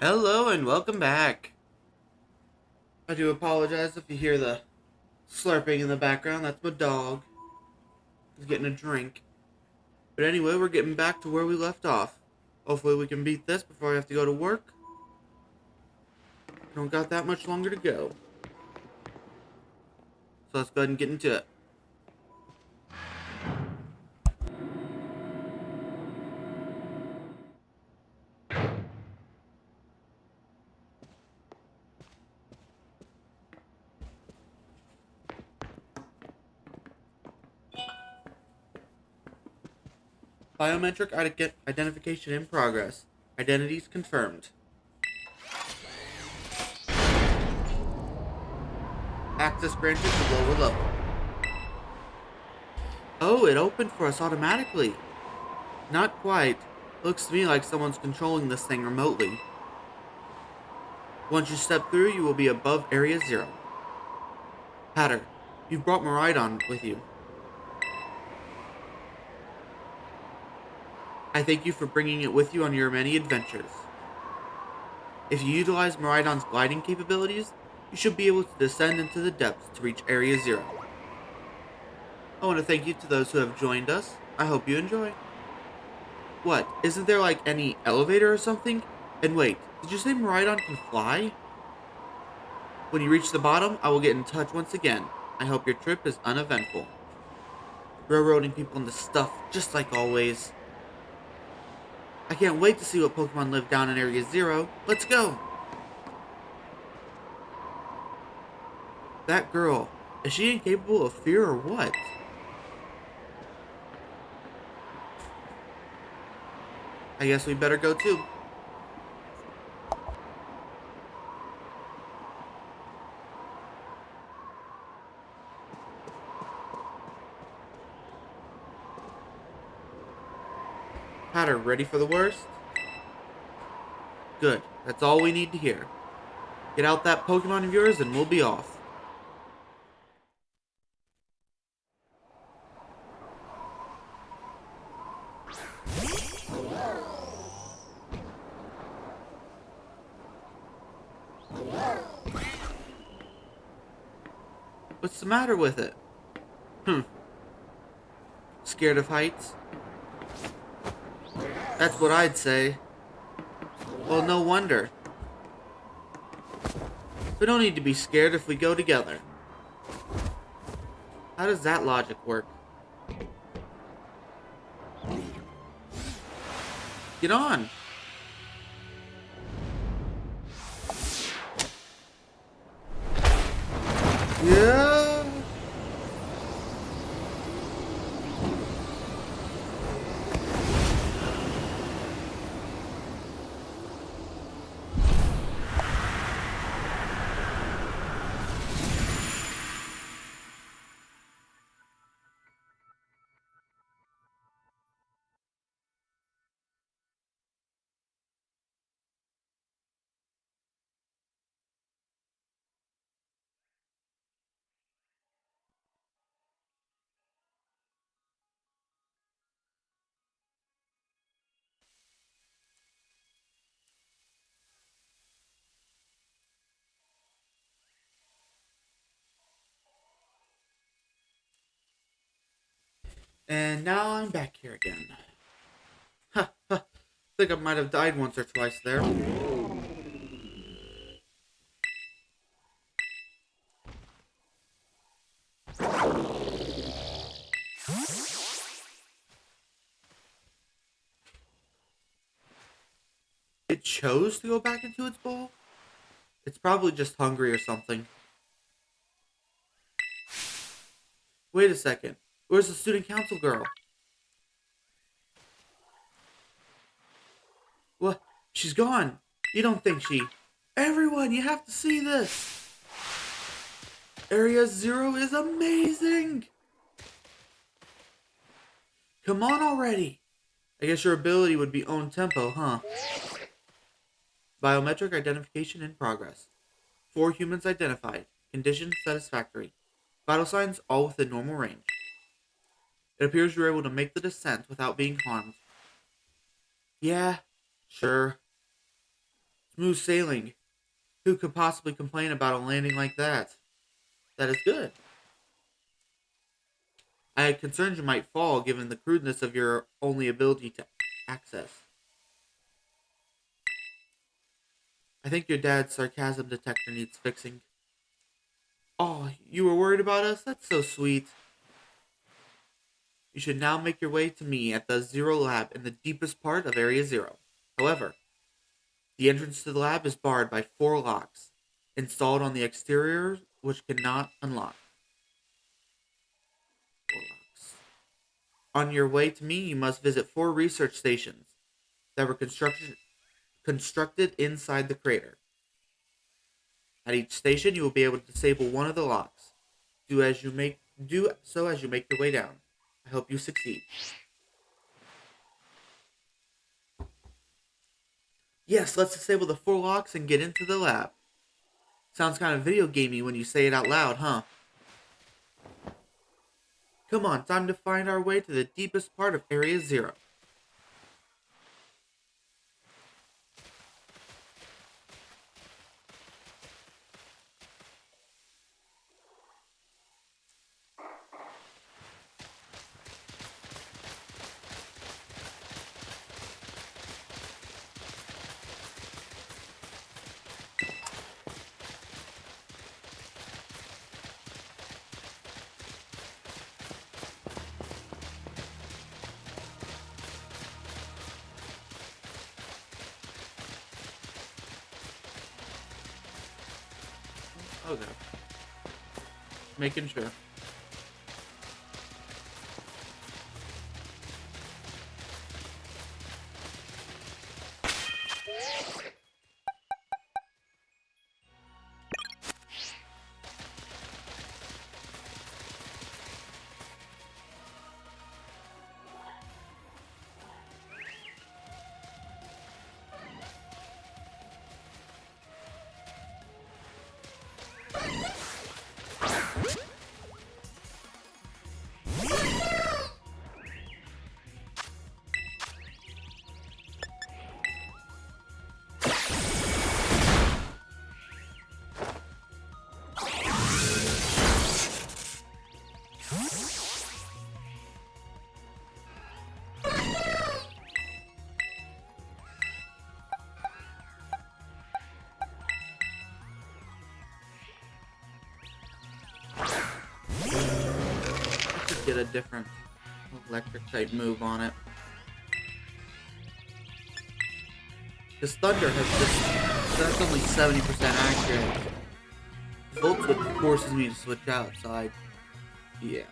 Hello and welcome back. I do apologize if you hear the slurping in the background. That's my dog. He's getting a drink. But anyway, we're getting back to where we left off. Hopefully we can beat this before I have to go to work. Don't got that much longer to go. So let's go ahead and get into it. Biometric identification in progress. Identities confirmed. Access granted to lower level. Oh, it opened for us automatically. Not quite. Looks to me like someone's controlling this thing remotely. Once you step through, you will be above Area Zero. Hatter, you've brought Maridon with you. I thank you for bringing it with you on your many adventures. If you utilize Maridon's gliding capabilities, you should be able to descend into the depths to reach Area Zero. I want to thank you to those who have joined us. I hope you enjoy. What, isn't there like any elevator or something? And wait, did you say Maridon can fly? When you reach the bottom, I will get in touch once again. I hope your trip is uneventful. Railroading people into stuff, just like always. I can't wait to see what Pokemon live down in Area Zero. Let's go! That girl, is she incapable of fear or what? I guess we better go too. Hatter, ready for the worst? Good, that's all we need to hear. Get out that Pokemon of yours and we'll be off. What's the matter with it? Hmm, scared of heights? That's what I'd say. Well, no wonder. We don't need to be scared if we go together. How does that logic work? Get on! Yeah! And now I'm back here again. Ha ha. Think I might have died once or twice there. It chose to go back into its bowl? It's probably just hungry or something. Wait a second. Where's the student council girl? What? She's gone. You don't think she... Everyone, you have to see this. Area Zero is amazing. Come on already. I guess your ability would be own tempo, huh? Biometric identification in progress. 4 humans identified. Condition satisfactory. Vital signs all within normal range. It appears you were able to make the descent without being harmed. Yeah, sure. Smooth sailing. Who could possibly complain about a landing like that? That is good. I had concerns you might fall given the crudeness of your only ability to access. I think your dad's sarcasm detector needs fixing. Oh, you were worried about us? That's so sweet. You should now make your way to me at the Zero Lab in the deepest part of Area Zero. However, the entrance to the lab is barred by 4 locks, installed on the exterior, which cannot unlock. 4 locks. On your way to me, you must visit 4 research stations that were constructed inside the crater. At each station, you will be able to disable one of the locks. Do so as you make your way down. I hope you succeed. Yes, let's disable the 4 locks and get into the lab. Sounds kind of video gamey when you say it out loud, huh? Come on, time to find our way to the deepest part of Area Zero. Okay. Making sure. Get a different electric type move on it. Because Thunder has just, that's only 70% accurate. Volt Switch forces me to switch outside. Yeah.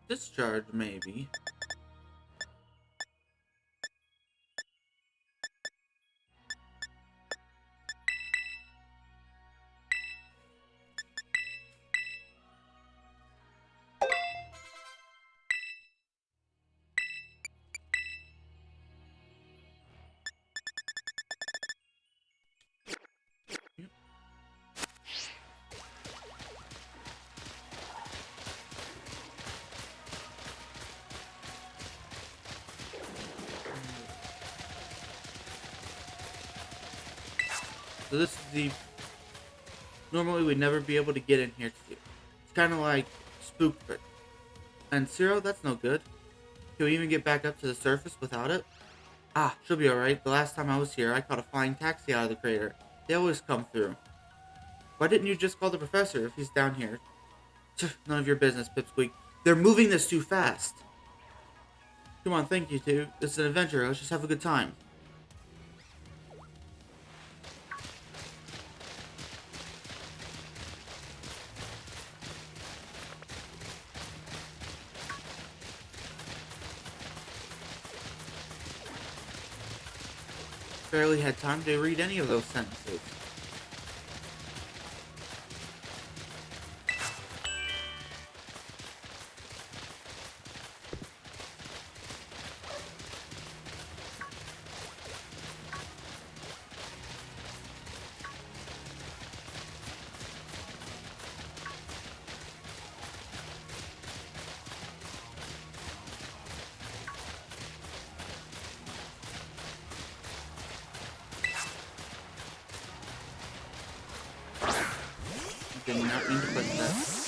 Discharge, maybe. So this is the... Normally we'd never be able to get in here to do. It's kind of like Spook Trick. And Zero, that's no good. Can we even get back up to the surface without it? Ah, she'll be alright. The last time I was here, I caught a flying taxi out of the crater. They always come through. Why didn't you just call the professor if he's down here? None of your business, Pipsqueak. They're moving this too fast. Come on, thank you two. This is an adventure. Let's just have a good time. Barely had time to read any of those sentences. Did not mean to push that.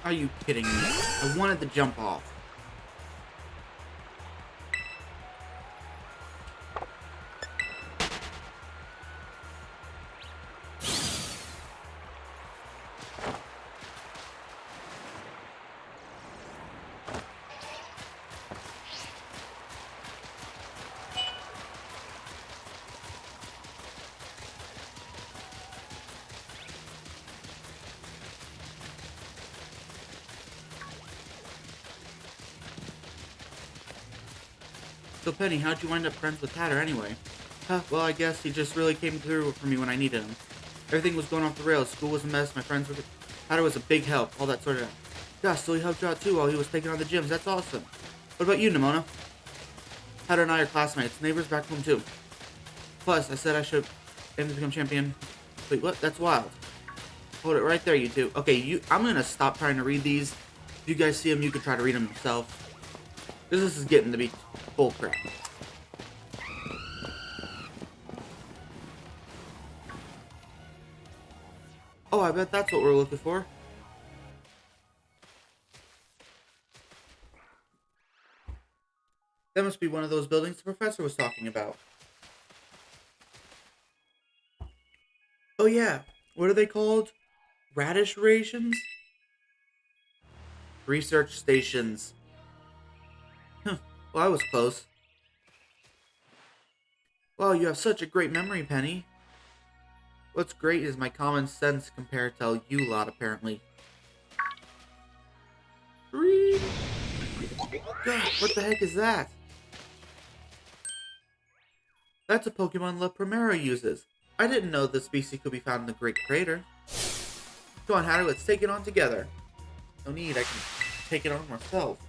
Are you kidding me? I wanted to jump off. So Penny, how'd you wind up friends with Hatter anyway? Huh, well I guess he just really came through for me when I needed him. Everything was going off the rails, school was a mess, my friends were... Hatter was a big help, all that sort of... Gosh, so he helped you out too while he was taking on the gyms, that's awesome. What about you, Nimona? Hatter and I are classmates, neighbors back home too. Plus, I said I should aim to become champion. Wait, what? That's wild. Hold it right there, you two. Okay, I'm gonna stop trying to read these. If you guys see them, you can try to read them yourself. Because this is getting to be bull crap. Oh, I bet that's what we're looking for. That must be one of those buildings the professor was talking about. Oh yeah, what are they called? Radish rations? Research stations. Huh, well I was close. Wow, you have such a great memory, Penny. What's great is my common sense compared to you lot, apparently. God, what the heck is that? That's a Pokemon La Primera uses. I didn't know this species could be found in the Great Crater. Come on, Hatter, let's take it on together. No need, I can take it on myself.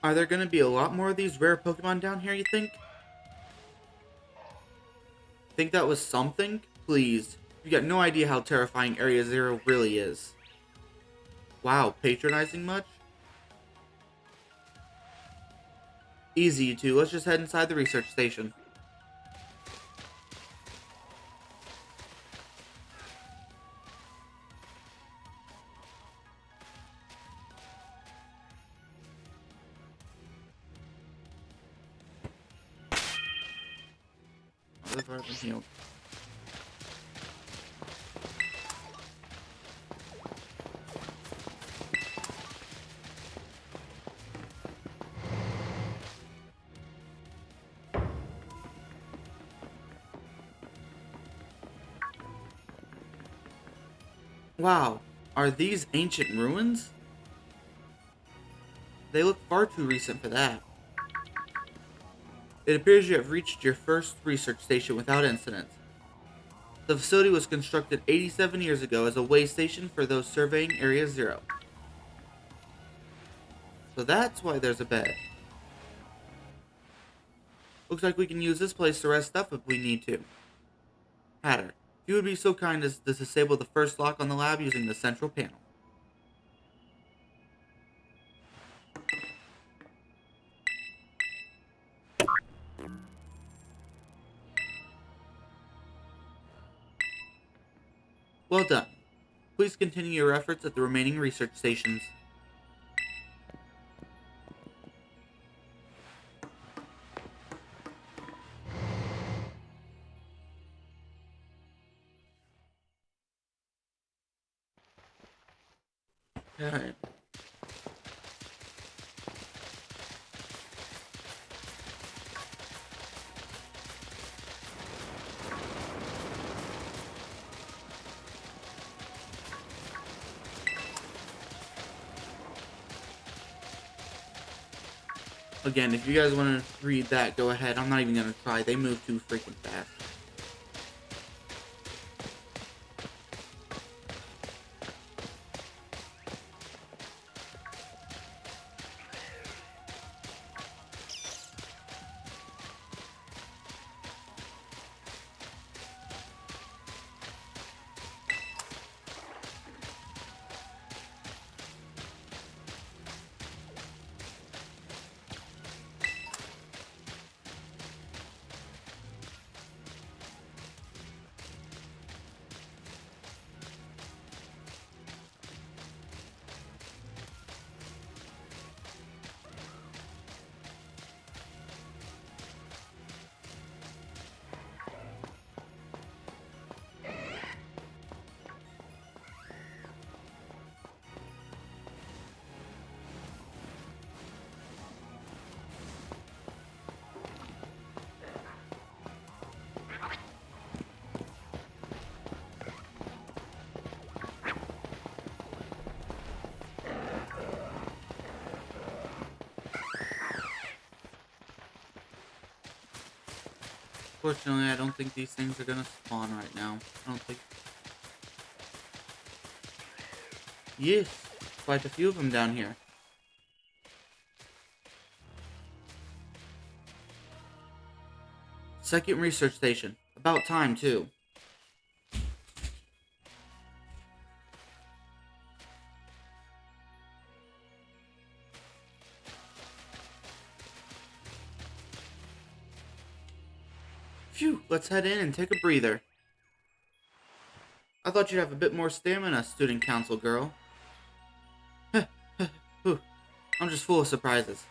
Are there going to be a lot more of these rare Pokemon down here, you think? Think that was something? Please. You got no idea how terrifying Area Zero really is. Wow, patronizing much? Easy, you two. Let's just head inside the research station. I've already been healed. Wow, are these ancient ruins? They look far too recent for that. It appears you have reached your first research station without incident. The facility was constructed 87 years ago as a way station for those surveying Area Zero. So that's why there's a bed. Looks like we can use this place to rest up if we need to. Hatter, if you would be so kind as to disable the first lock on the lab using the central panel. Well done. Please continue your efforts at the remaining research stations. Alright. Again, if you guys want to read that, go ahead. I'm not even going to try. They move too freaking fast. Fortunately, I don't think these things are gonna spawn right now. I don't think. Yes, quite a few of them down here. Second research station. About time, too. Phew, let's head in and take a breather. I thought you'd have a bit more stamina, student council girl. Whew, I'm just full of surprises.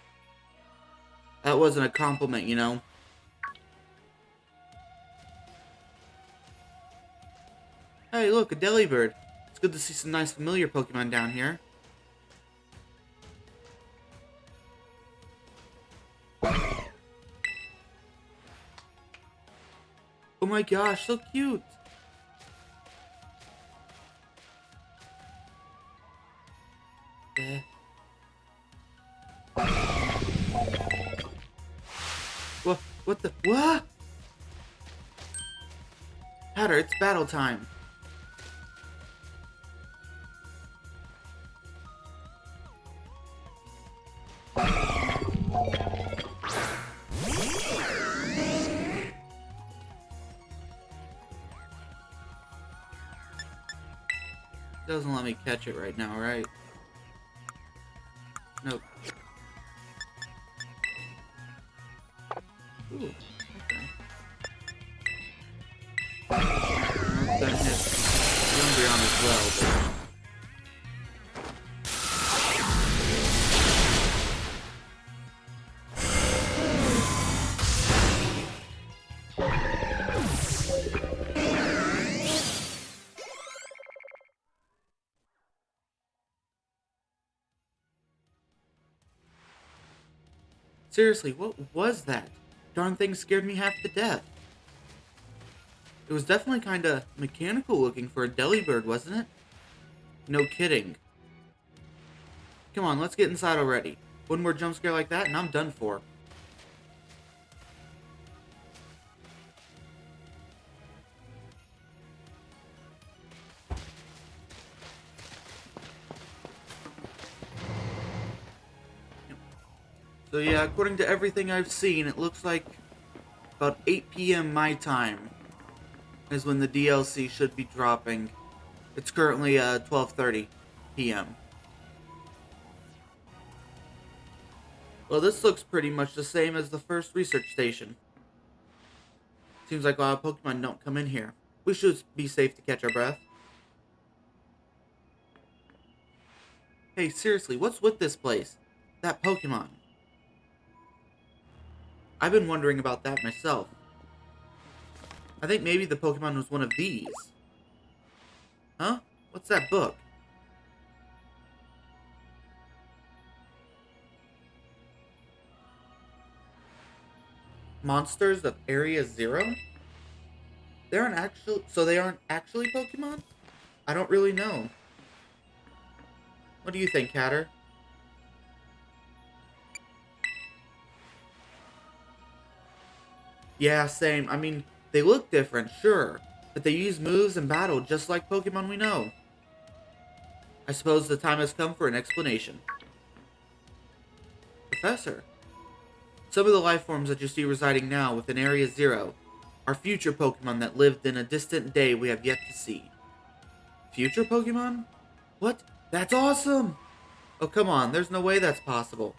That wasn't a compliment, you know. Hey, look, a Delibird. It's good to see some nice familiar Pokemon down here. Oh my gosh, so cute! What the? What? Hatter, it's battle time. Doesn't let me catch it right now, right? Nope. Ooh, okay. I'm gonna hit Umbreon as well, but... Seriously, what was that? Darn thing scared me half to death. It was definitely kinda mechanical looking for a Delibird, wasn't it? No kidding. Come on, let's get inside already. One more jump scare like that and I'm done for. So yeah, according to everything I've seen, it looks like about 8 p.m. my time is when the DLC should be dropping. It's currently 12:30 p.m. Well, this looks pretty much the same as the first research station. Seems like a lot of Pokemon don't come in here. We should be safe to catch our breath. Hey, seriously, what's with this place? That Pokemon. I've been wondering about that myself. I think maybe the Pokemon was one of these. Huh? What's that book? Monsters of Area Zero? They aren't actually Pokemon? I don't really know. What do you think, Hatter? Yeah, same. I mean, they look different, sure, but they use moves and battle just like Pokemon we know. I suppose the time has come for an explanation. Professor, some of the life forms that you see residing now within Area Zero are future Pokemon that lived in a distant day we have yet to see. Future Pokemon? What? That's awesome! Oh, come on, there's no way that's possible.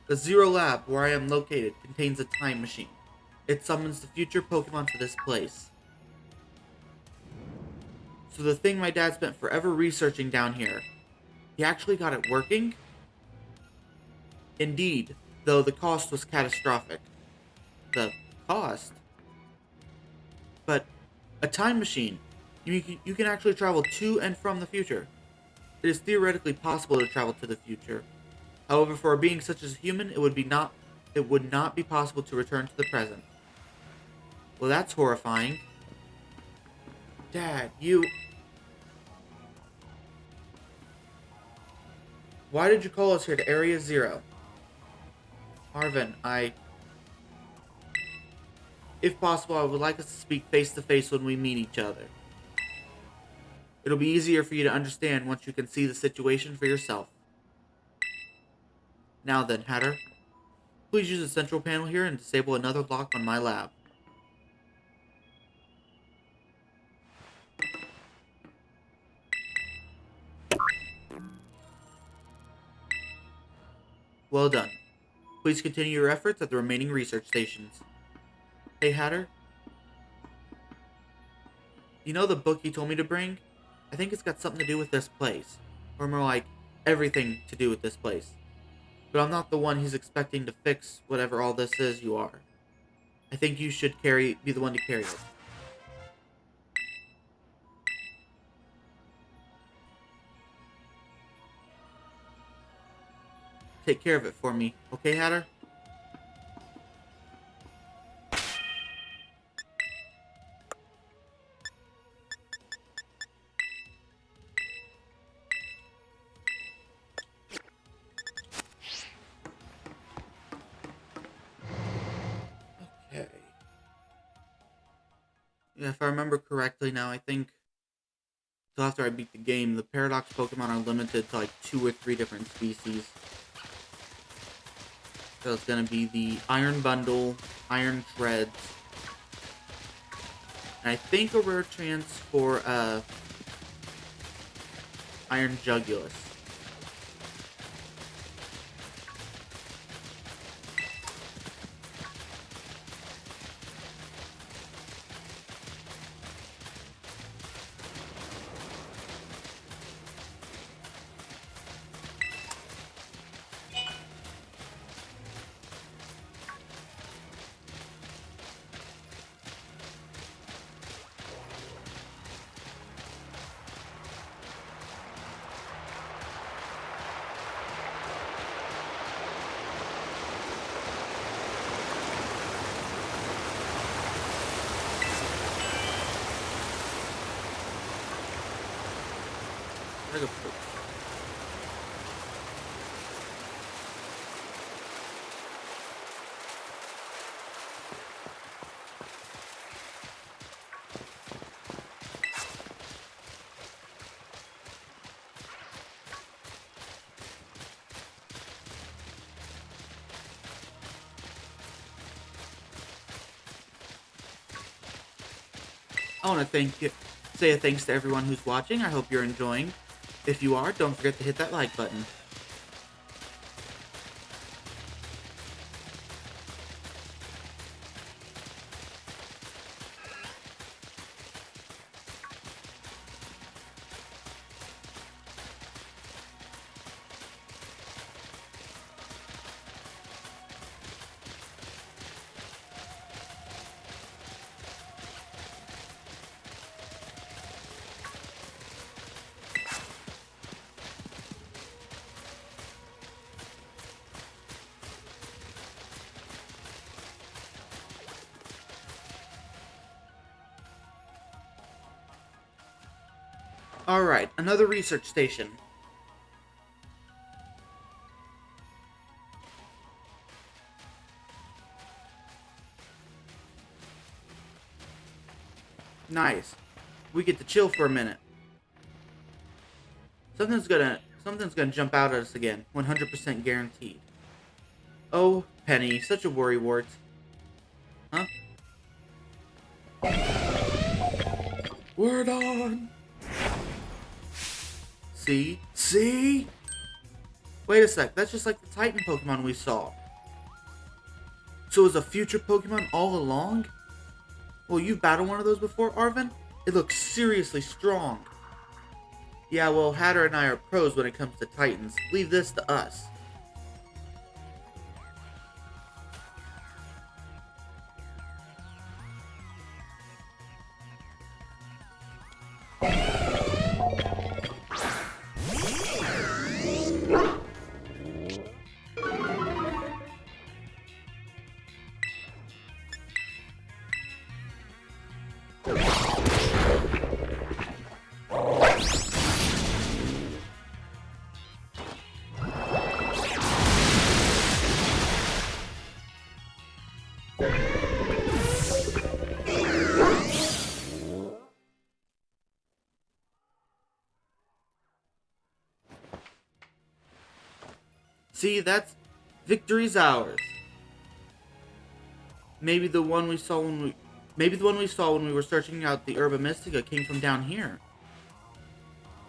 The Zero Lab, where I am located, contains a time machine. It summons the future Pokemon to this place. So the thing my dad spent forever researching down here, he actually got it working? Indeed, though the cost was catastrophic. The cost? But a time machine. You can actually travel to and from the future. It is theoretically possible to travel to the future. However, for a being such as a human, it would not be possible to return to the present. Well, that's horrifying. Dad, why did you call us here to Area Zero? Arvin, if possible, I would like us to speak face to face when we meet each other. It'll be easier for you to understand once you can see the situation for yourself. Now then, Hatter, please use the central panel here and disable another lock on my lab. Well done. Please continue your efforts at the remaining research stations. Hey, Hatter? You know the book you told me to bring? I think it's got something to do with this place. Or more like, everything to do with this place. But I'm not the one he's expecting to fix whatever all this is you are. I think you should be the one to carry it. Take care of it for me, okay, Hatter? Okay. Yeah, if I remember correctly now, I think until after I beat the game, the Paradox Pokemon are limited to like 2 or 3 different species. So it's gonna be the Iron Bundle, Iron Shreds, and I think a rare chance for Iron Jugulus. I want to say a thanks to everyone who's watching. I hope you're enjoying. If you are, don't forget to hit that like button. Alright, another research station. Nice. We get to chill for a minute. Something's gonna jump out at us again. 100% guaranteed. Oh, Penny, such a worrywart. Huh? Word on! See? See? Wait a sec, that's just like the Titan Pokemon we saw. So is a future Pokemon all along? Well, you've battled one of those before, Arvin? It looks seriously strong. Yeah, well, Hatter and I are pros when it comes to Titans. Leave this to us. See, that's victory's ours. Maybe the one we saw when we were searching out the Herba Mystica came from down here.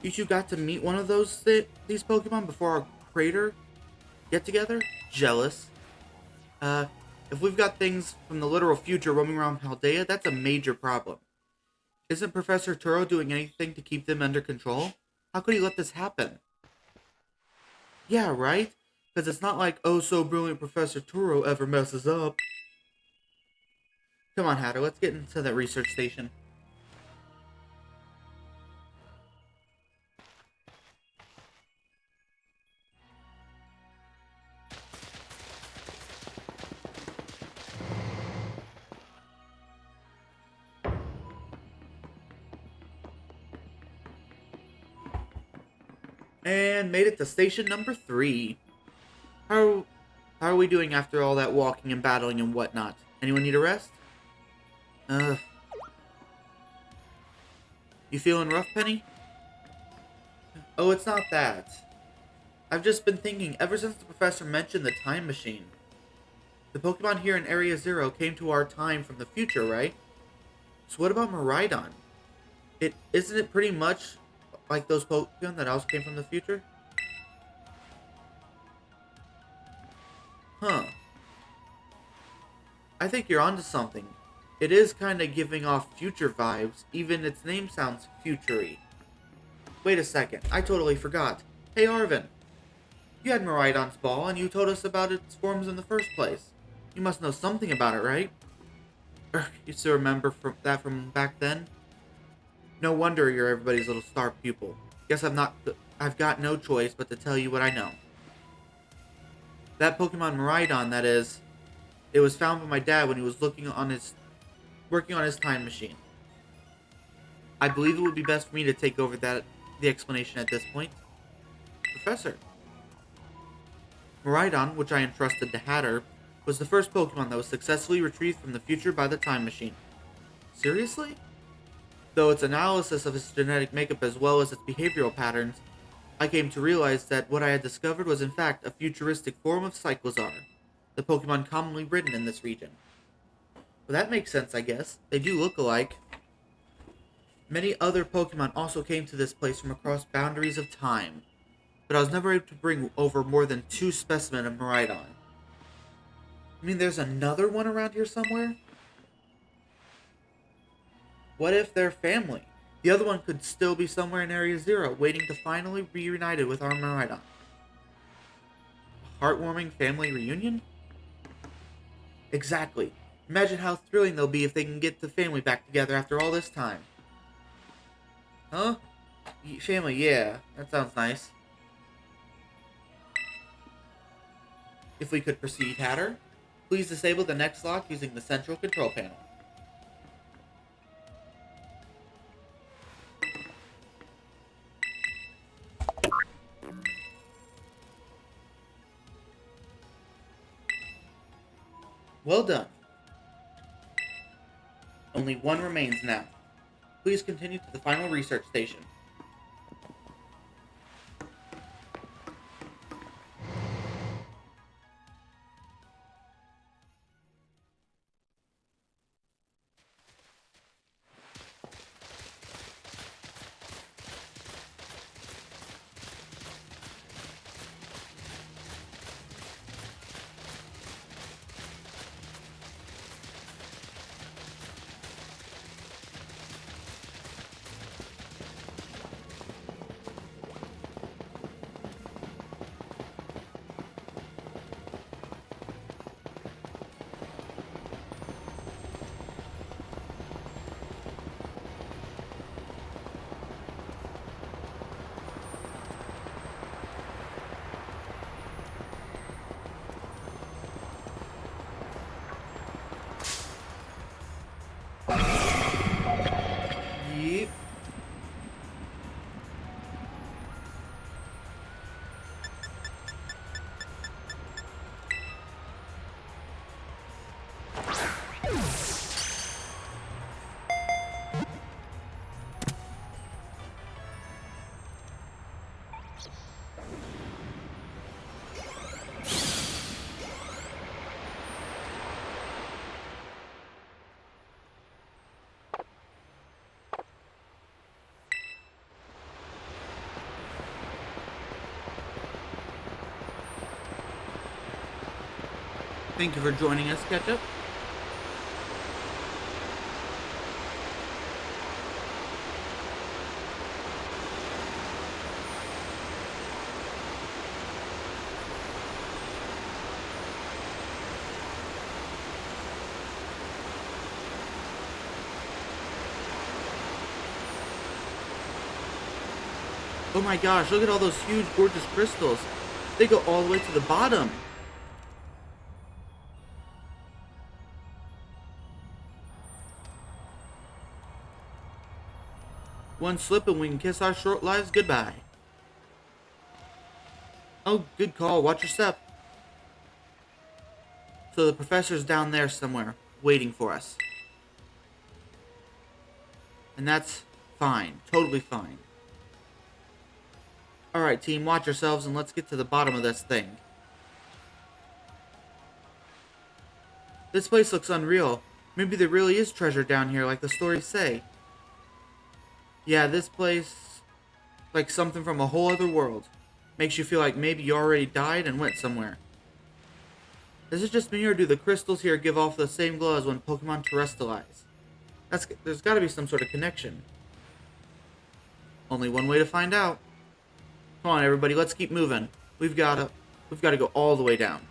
You two got to meet one of these Pokemon before our crater get together? Jealous. If we've got things from the literal future roaming around Paldea, that's a major problem. Isn't Professor Turo doing anything to keep them under control? How could he let this happen? Yeah, right? Because it's not like oh-so-brilliant Professor Turo ever messes up. Come on, Hatter, let's get into that research station. And made it to station number 3. How are we doing after all that walking and battling and whatnot? Anyone need a rest? You feeling rough, Penny? Oh, it's not that. I've just been thinking, ever since the professor mentioned the time machine. The Pokemon here in Area Zero came to our time from the future, right? So what about Miraidon? Isn't it pretty much like those Pokemon that also came from the future? Huh. I think you're onto something. It is kinda giving off future vibes, even its name sounds futury. Wait a second, I totally forgot. Hey Arvin, you had Miraidon's ball and you told us about its forms in the first place. You must know something about it, right? You still remember from back then? No wonder you're everybody's little star pupil. Guess I've got no choice but to tell you what I know. That Pokemon Miraidon, that is, it was found by my dad when he was working on his time machine. I believe it would be best for me to take over the explanation at this point. Professor. Miraidon, which I entrusted to Hatter, was the first Pokemon that was successfully retrieved from the future by the time machine. Seriously? Though its analysis of its genetic makeup as well as its behavioral patterns, I came to realize that what I had discovered was in fact a futuristic form of Cyclozar, the Pokemon commonly ridden in this region. Well, that makes sense, I guess. They do look alike. Many other Pokemon also came to this place from across boundaries of time, but I was never able to bring over more than 2 specimens of Miraidon. I mean, there's another one around here somewhere? What if they're family? The other one could still be somewhere in Area Zero, waiting to finally be reunited with our Miraidon. A heartwarming family reunion? Exactly. Imagine how thrilling they'll be if they can get the family back together after all this time. Huh? Family, yeah. That sounds nice. If we could proceed, Hatter, please disable the next lock using the central control panel. Well done. Only one remains now. Please continue to the final research station. Yep. Thank you for joining us, Ketchup. Oh my gosh, look at all those huge, gorgeous crystals. They go all the way to the bottom. One slip and we can kiss our short lives goodbye. Oh, good call. Watch your step. So the professor's down there somewhere, waiting for us. And that's fine. Totally fine. Alright, team, watch yourselves and let's get to the bottom of this thing. This place looks unreal. Maybe there really is treasure down here like the stories say. Yeah, this place, like something from a whole other world. Makes you feel like maybe you already died and went somewhere. Is it just me or do the crystals here give off the same glow as when Pokemon terrestrialize? There's gotta be some sort of connection. Only one way to find out. Come on everybody, let's keep moving. We've gotta go all the way down.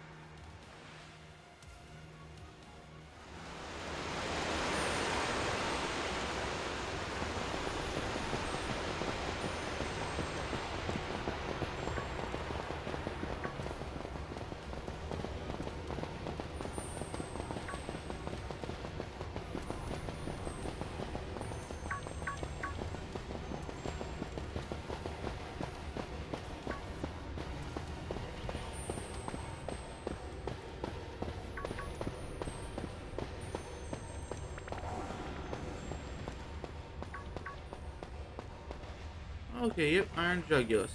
Okay, yep, Iron Jugulus.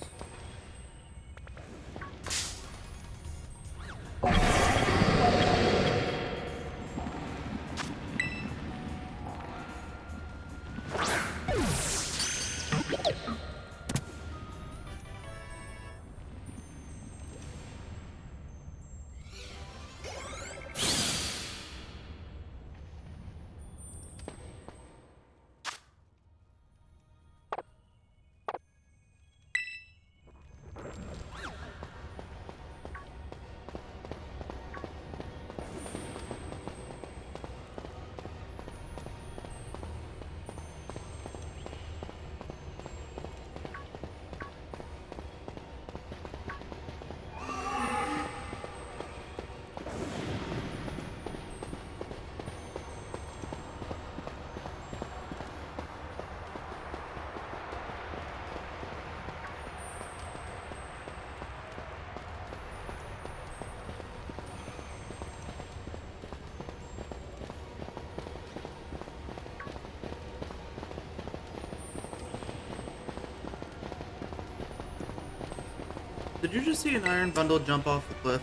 did you just see an iron bundle jump off the cliff?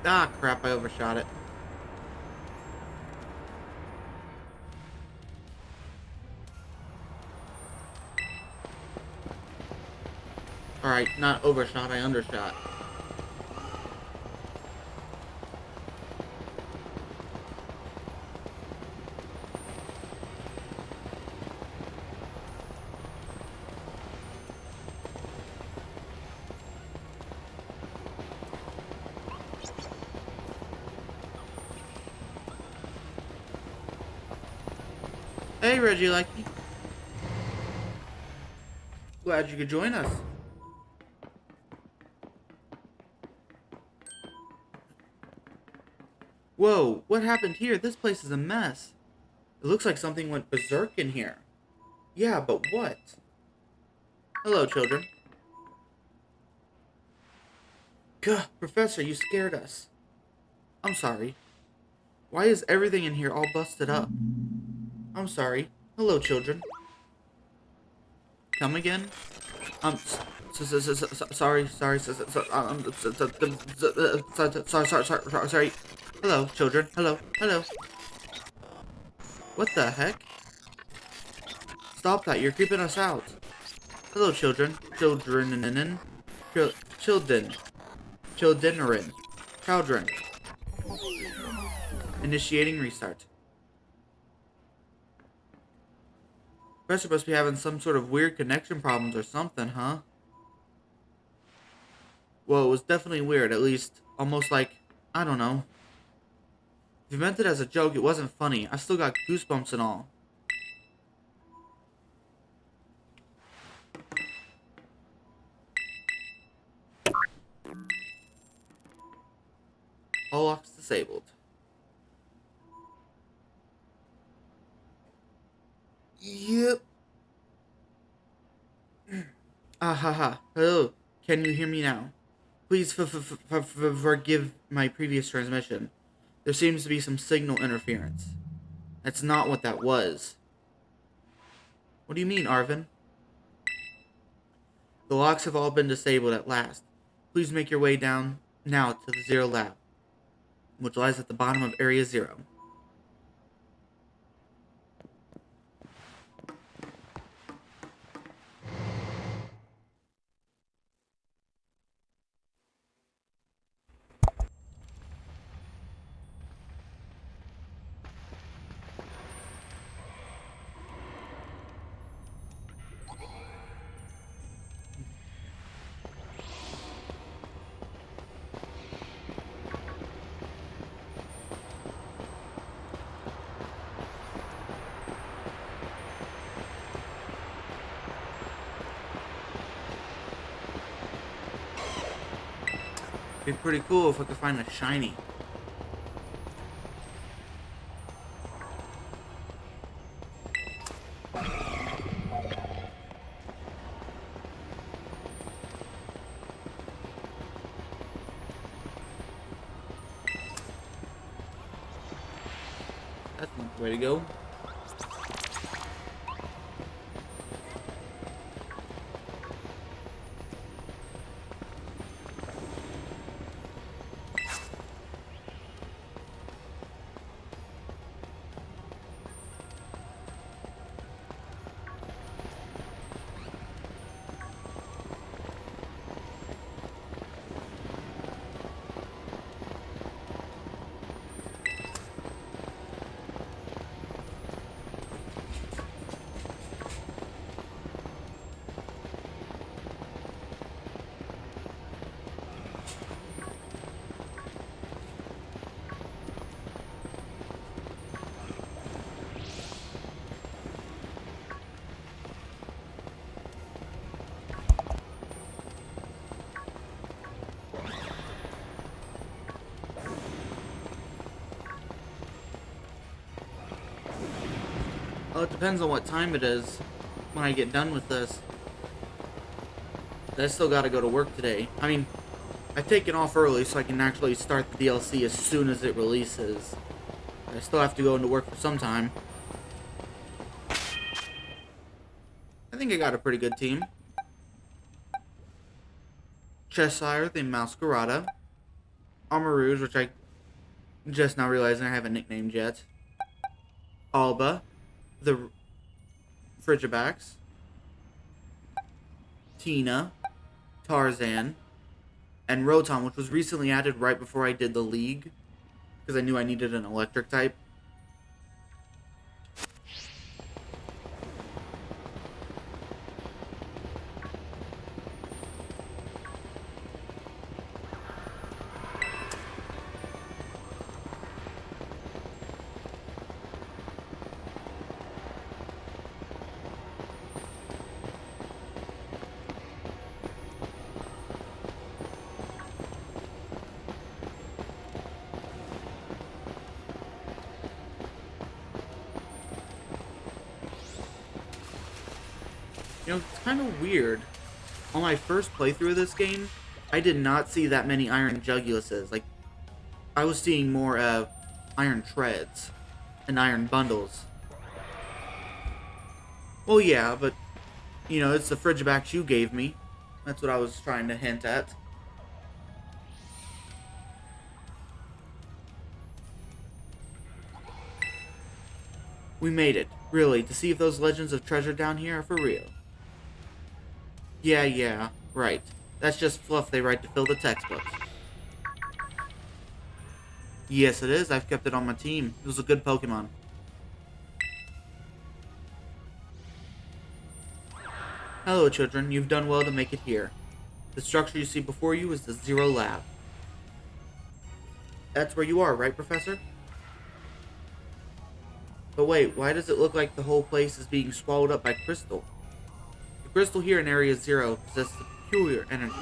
Ah, crap, I overshot it. Alright, not overshot, I undershot. Hey, Reggie Likey. Glad you could join us. Whoa, what happened here? This place is a mess. It looks like something went berserk in here. Yeah, but what? Hello, children. Gah, Professor, you scared us. I'm sorry. Why is everything in here all busted up? I'm sorry. Hello, children. Come again? Sorry. Sorry. Hello, children. Hello. What the heck? Stop that, you're creeping us out. Hello, children. Children. Children. Initiating restart. Professor must be having some sort of weird connection problems or something, huh? Well, it was definitely weird, at least almost like, I don't know. If you meant it as a joke, it wasn't funny. I still got goosebumps and all. All locks disabled. Yep. Ah ha ha. Hello. Can you hear me now? Please forgive my previous transmission. There seems to be some signal interference. That's not what that was. What do you mean, Arvin? The locks have all been disabled at last. Please make your way down now to the Zero Lab, which lies at the bottom of Area Zero. It'd be pretty cool if we could find a shiny. That's not the way to go. Well, it depends on what time it is when I get done with this. I still gotta go to work today. I mean, I've taken off early so I can actually start the DLC as soon as it releases. I still have to go into work for some time. I think I got a pretty good team. Cheshire, the Masquerada. Armor Rouge, which I just now realizing I haven't nicknamed yet. Alba, the Frigibacks. Tina, Tarzan, and Rotom, which was recently added right before I did the League, because I knew I needed an electric type. You know, it's kind of weird. On my first playthrough of this game, I did not see that many Iron Juguluses. Like, I was seeing more Iron Treads and Iron Bundles. Well, yeah, but, you know, it's the Frigibacks you gave me. That's what I was trying to hint at. We made it, really, to see if those legends of treasure down here are for real. Yeah, right. That's just fluff they write to fill the textbooks. Yes, it is. I've kept it on my team. It was a good Pokemon. Hello, children. You've done well to make it here. The structure you see before you is the Zero Lab. That's where you are, right, Professor? But wait, why does it look like the whole place is being swallowed up by crystal? The crystal here in Area Zero possesses peculiar energy.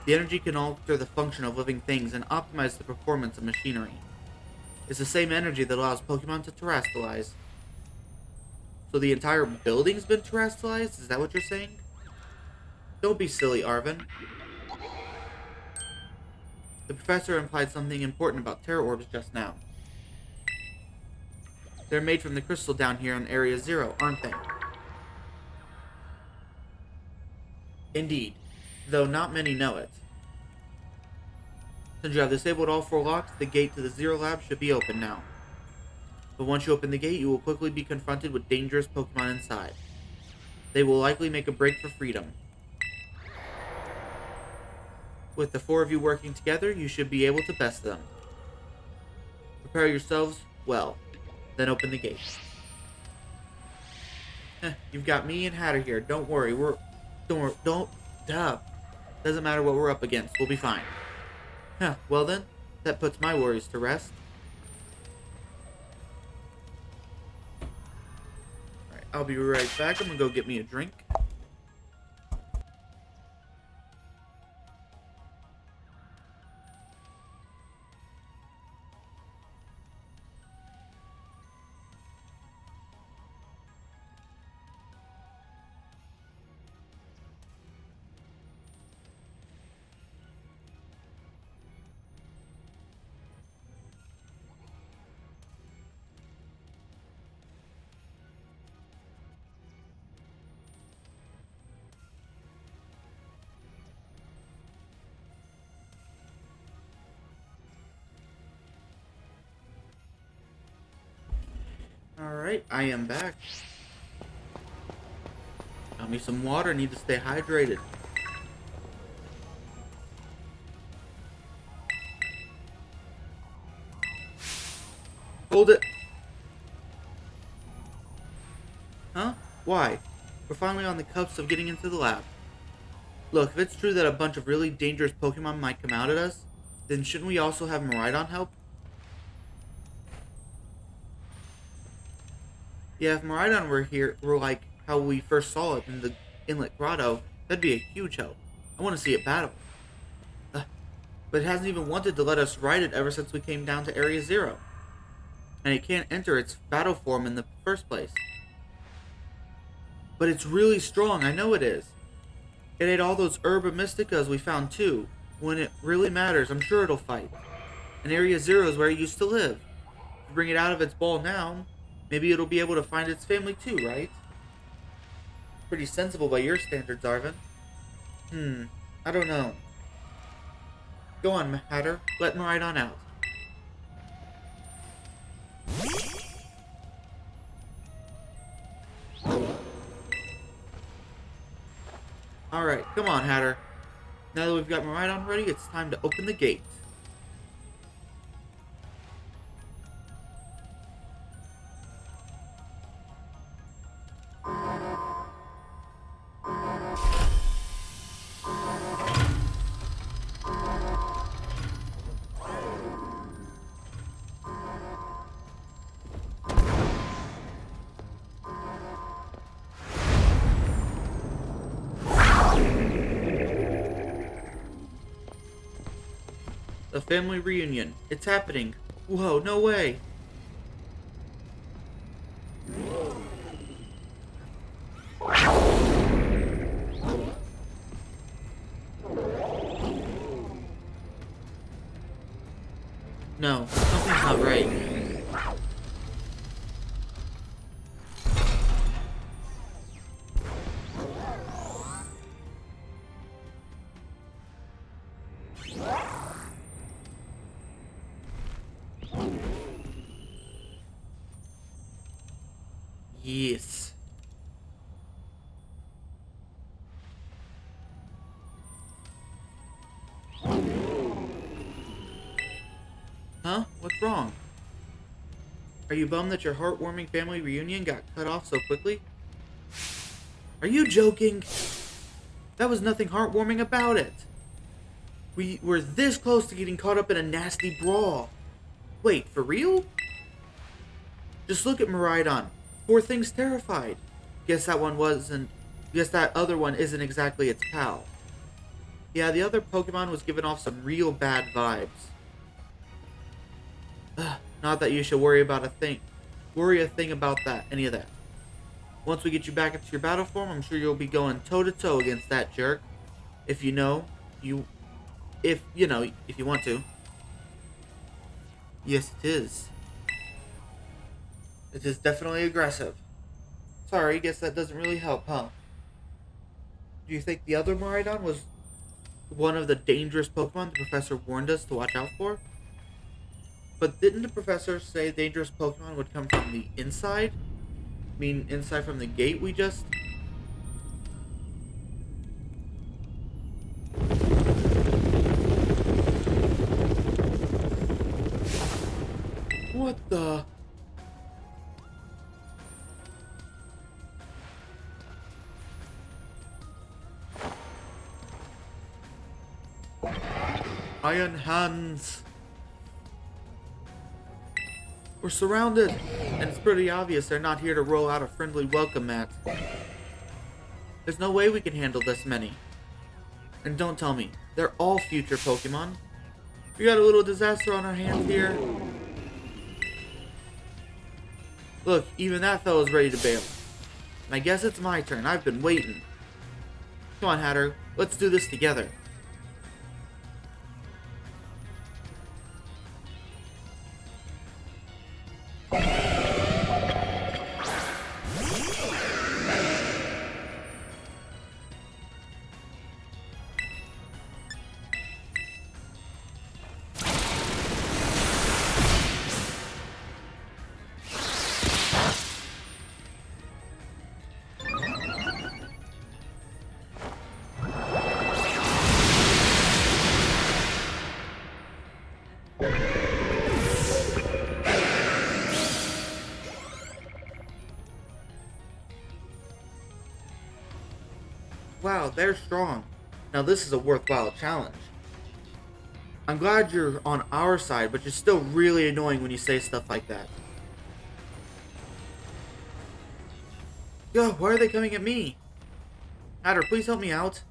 The energy can alter the function of living things and optimize the performance of machinery. It's the same energy that allows Pokemon to terrestrialize. So the entire building's been terrestrialized? Is that what you're saying? Don't be silly, Arvin. The professor implied something important about Terra Orbs just now. They're made from the crystal down here in Area Zero, aren't they? Indeed, though not many know it. Since you have disabled all 4 locks, the gate to the Zero Lab should be open now. But once you open the gate, you will quickly be confronted with dangerous Pokemon inside. They will likely make a break for freedom. With the 4 of you working together, you should be able to best them. Prepare yourselves well, then open the gate. You've got me and Hatter here. Don't worry, Doesn't matter what we're up against. We'll be fine. Well then, that puts my worries to rest. Alright, I'll be right back. I'm gonna go get me a drink. Alright, I am back. Got me some water, need to stay hydrated. Hold it! Huh? Why? We're finally on the cusp of getting into the lab. Look, if it's true that a bunch of really dangerous Pokemon might come out at us, then shouldn't we also have Miraidon help? Yeah, if Miraidon were like how we first saw it in the Inlet Grotto, that'd be a huge help. I want to see it battle. But it hasn't even wanted to let us ride it ever since we came down to Area Zero. And it can't enter its battle form in the first place. But it's really strong, I know it is. It ate all those herba mysticas we found too. When it really matters, I'm sure it'll fight. And Area Zero is where it used to live. If you bring it out of its ball now, maybe it'll be able to find its family too, right? Pretty sensible by your standards, Arvin. I don't know. Go on, Hatter. Let Maridon out. Alright, come on, Hatter. Now that we've got Maridon ready, it's time to open the gate. The family reunion. It's happening. Whoa, no way. No, something's not right. Yes. Huh? What's wrong? Are you bummed that your heartwarming family reunion got cut off so quickly? Are you joking? That was nothing heartwarming about it. We were this close to getting caught up in a nasty brawl. Wait, for real? Just look at Maridon. Poor thing's terrified. Guess that other one isn't exactly its pal. Yeah, the other Pokemon was giving off some real bad vibes. Not that you should worry a thing about any of that. Once we get you back into your battle form, I'm sure you'll be going toe to toe against that jerk. If you want to. Yes, it is. It is definitely aggressive. Sorry, guess that doesn't really help, huh? Do you think the other Maridon was one of the dangerous Pokemon the professor warned us to watch out for? But didn't the professor say dangerous Pokemon would come from the inside? I mean, inside from the gate we just... What the... Iron Hands. We're surrounded, and it's pretty obvious they're not here to roll out a friendly welcome mat. There's no way we can handle this many. And don't tell me, they're all future Pokemon. We got a little disaster on our hands here. Look, even that fellow's ready to bail. And I guess it's my turn. I've been waiting. Come on, Hatter. Let's do this together. Wow, they're strong. Now this is a worthwhile challenge. I'm glad you're on our side, but you're still really annoying when you say stuff like that. Yo, why are they coming at me? Hatter, please help me out.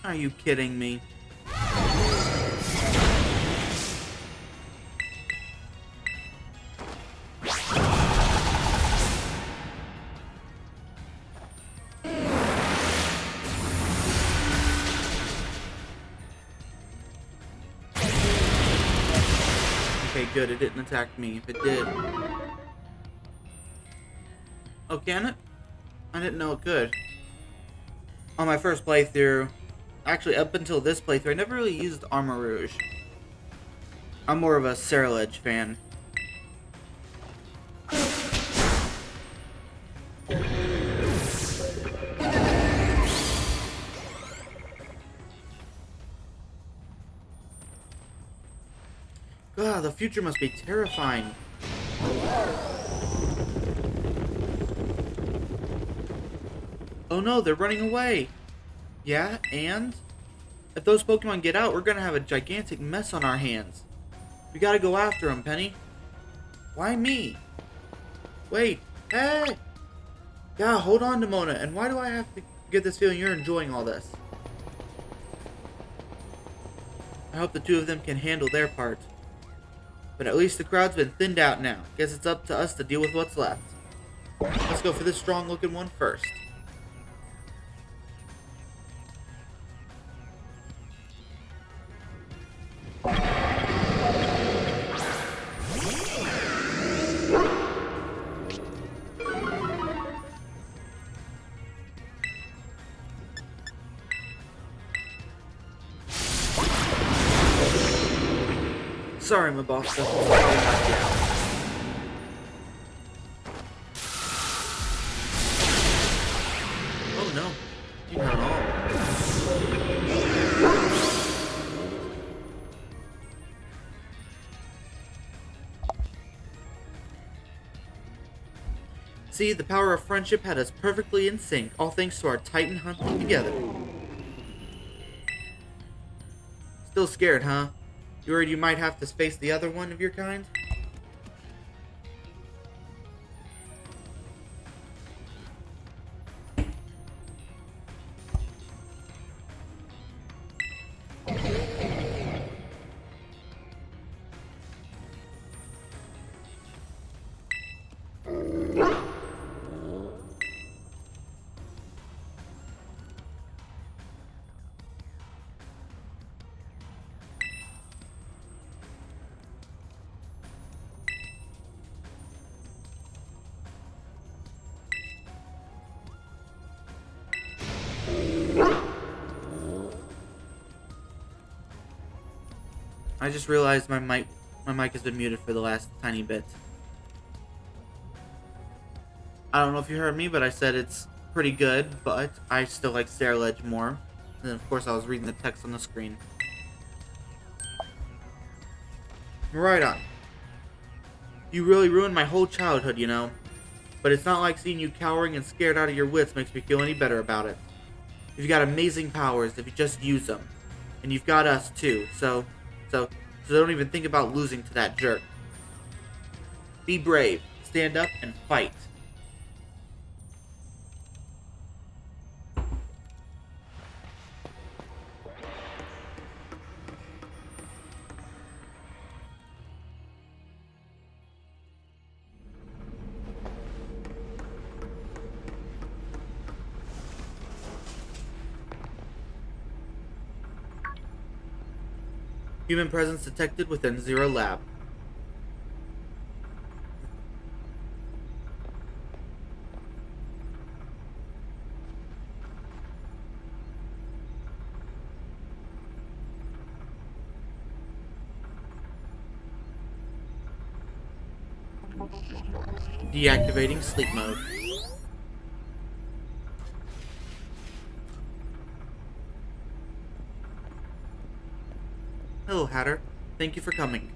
Are you kidding me? Okay, good. It didn't attack me. If it did... Oh, can it? I didn't know it could. On my first playthrough, actually up until this playthrough, I never really used Armor Rouge. I'm more of a Cerulege fan. God, the future must be terrifying. Oh no, they're running away. Yeah, and? If those Pokemon get out, we're gonna have a gigantic mess on our hands. We gotta go after them, Penny. Why me? Wait, hey! Yeah, hold on to Mona, and why do I have to get this feeling you're enjoying all this? I hope the two of them can handle their part. But at least the crowd's been thinned out now. Guess it's up to us to deal with what's left. Let's go for this strong-looking one first. Sorry, my boss doesn't probably knock you out. Oh no, you're not all. See, the power of friendship had us perfectly in sync, all thanks to our Titan hunting together. Still scared, huh? You worried you might have to face the other one of your kind? I just realized my mic has been muted for the last tiny bit. I don't know if you heard me, but I said it's pretty good, but I still like Cerulege more. And then of course I was reading the text on the screen. Miraidon, you really ruined my whole childhood, you know. But it's not like seeing you cowering and scared out of your wits makes me feel any better about it. You've got amazing powers if you just use them. And you've got us too, so don't even think about losing to that jerk. Be brave, stand up, and fight. Human presence detected within Zero Lab. Deactivating sleep mode. Hello, Hatter. Thank you for coming.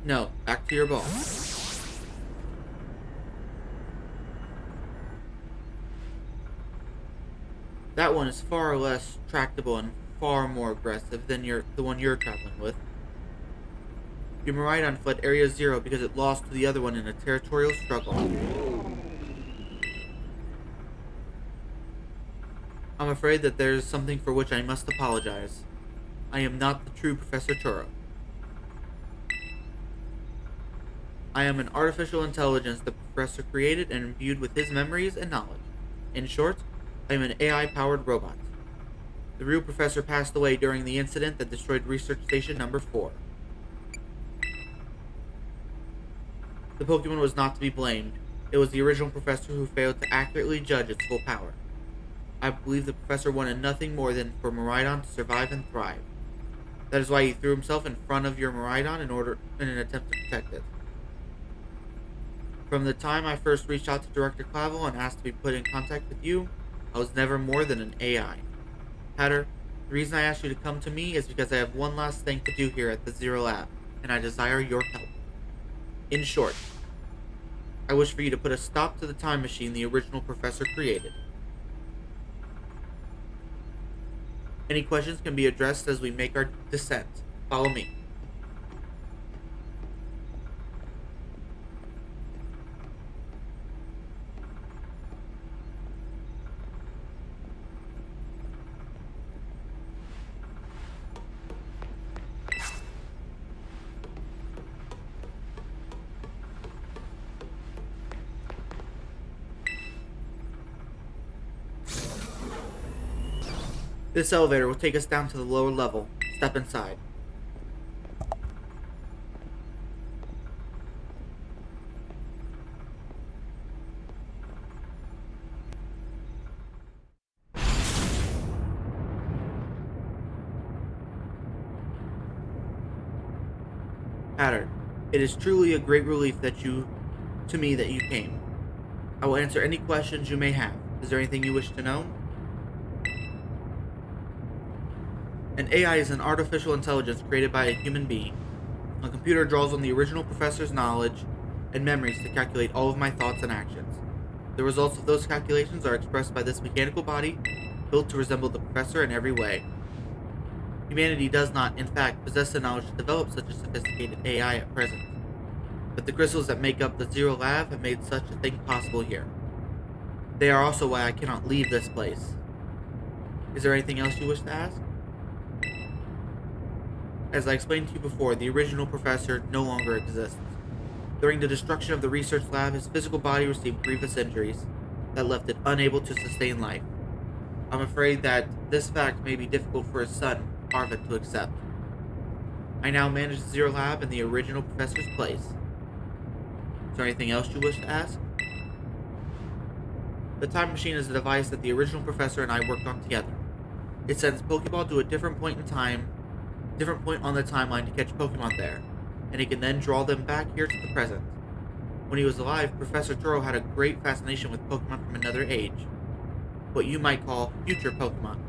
No, back to your ball. That one is far less tractable and far more aggressive than the one you're traveling with. Your Miraidon fled Area Zero because it lost to the other one in a territorial struggle. I'm afraid that there is something for which I must apologize. I am not the true Professor Turo. I am an artificial intelligence the Professor created and imbued with his memories and knowledge. In short, I am an AI-powered robot. The real Professor passed away during the incident that destroyed Research Station Number 4. The Pokemon was not to be blamed. It was the original Professor who failed to accurately judge its full power. I believe the Professor wanted nothing more than for Miraidon to survive and thrive. That is why he threw himself in front of your Miraidon in an attempt to protect it. From the time I first reached out to Director Clavel and asked to be put in contact with you, I was never more than an AI. Hatter, the reason I asked you to come to me is because I have one last thing to do here at the Zero Lab, and I desire your help. In short, I wish for you to put a stop to the time machine the original Professor created. Any questions can be addressed as we make our descent. Follow me. This elevator will take us down to the lower level. Step inside. Hatter, it is truly a great relief to me that you came. I will answer any questions you may have. Is there anything you wish to know? An AI is an artificial intelligence created by a human being. A computer draws on the original Professor's knowledge and memories to calculate all of my thoughts and actions. The results of those calculations are expressed by this mechanical body, built to resemble the Professor in every way. Humanity does not, in fact, possess the knowledge to develop such a sophisticated AI at present. But the crystals that make up the Zero Lab have made such a thing possible here. They are also why I cannot leave this place. Is there anything else you wish to ask? As I explained to you before, the original Professor no longer exists. During the destruction of the research lab, his physical body received grievous injuries that left it unable to sustain life. I'm afraid that this fact may be difficult for his son, Arvin, to accept. I now manage the Zero Lab in the original Professor's place. Is there anything else you wish to ask? The time machine is a device that the original Professor and I worked on together. It sends Pokeball to a different point on the timeline to catch Pokemon there, and he can then draw them back here to the present. When he was alive, Professor Turo had a great fascination with Pokemon from another age, what you might call future Pokemon.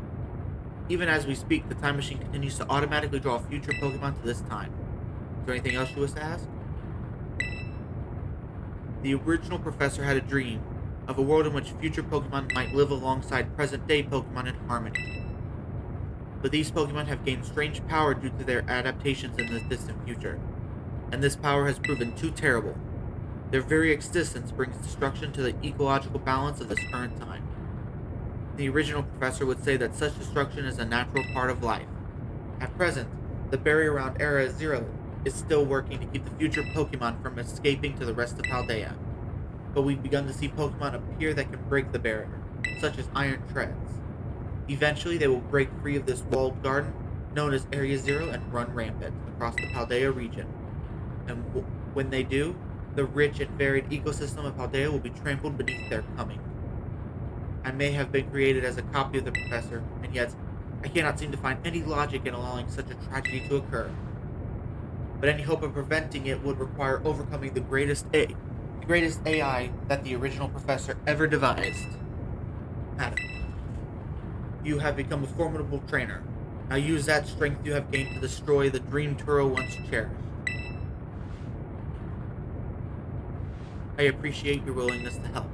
Even as we speak, the time machine continues to automatically draw future Pokemon to this time. Is there anything else you wish to ask? The original Professor had a dream of a world in which future Pokemon might live alongside present-day Pokemon in harmony. But these Pokemon have gained strange power due to their adaptations in the distant future, and this power has proven too terrible. Their very existence brings destruction to the ecological balance of this current time. The original Professor would say that such destruction is a natural part of life. At present, the barrier around Area Zero is still working to keep the future Pokemon from escaping to the rest of Paldea, but we've begun to see Pokemon appear that can break the barrier, such as Iron Treads. Eventually, they will break free of this walled garden, known as Area Zero, and run rampant across the Paldea region. And when they do, the rich and varied ecosystem of Paldea will be trampled beneath their coming. I may have been created as a copy of the Professor, and yet I cannot seem to find any logic in allowing such a tragedy to occur. But any hope of preventing it would require overcoming the greatest AI that the original Professor ever devised. Adam, you have become a formidable trainer. Now use that strength you have gained to destroy the dream Turo once cherished. I appreciate your willingness to help.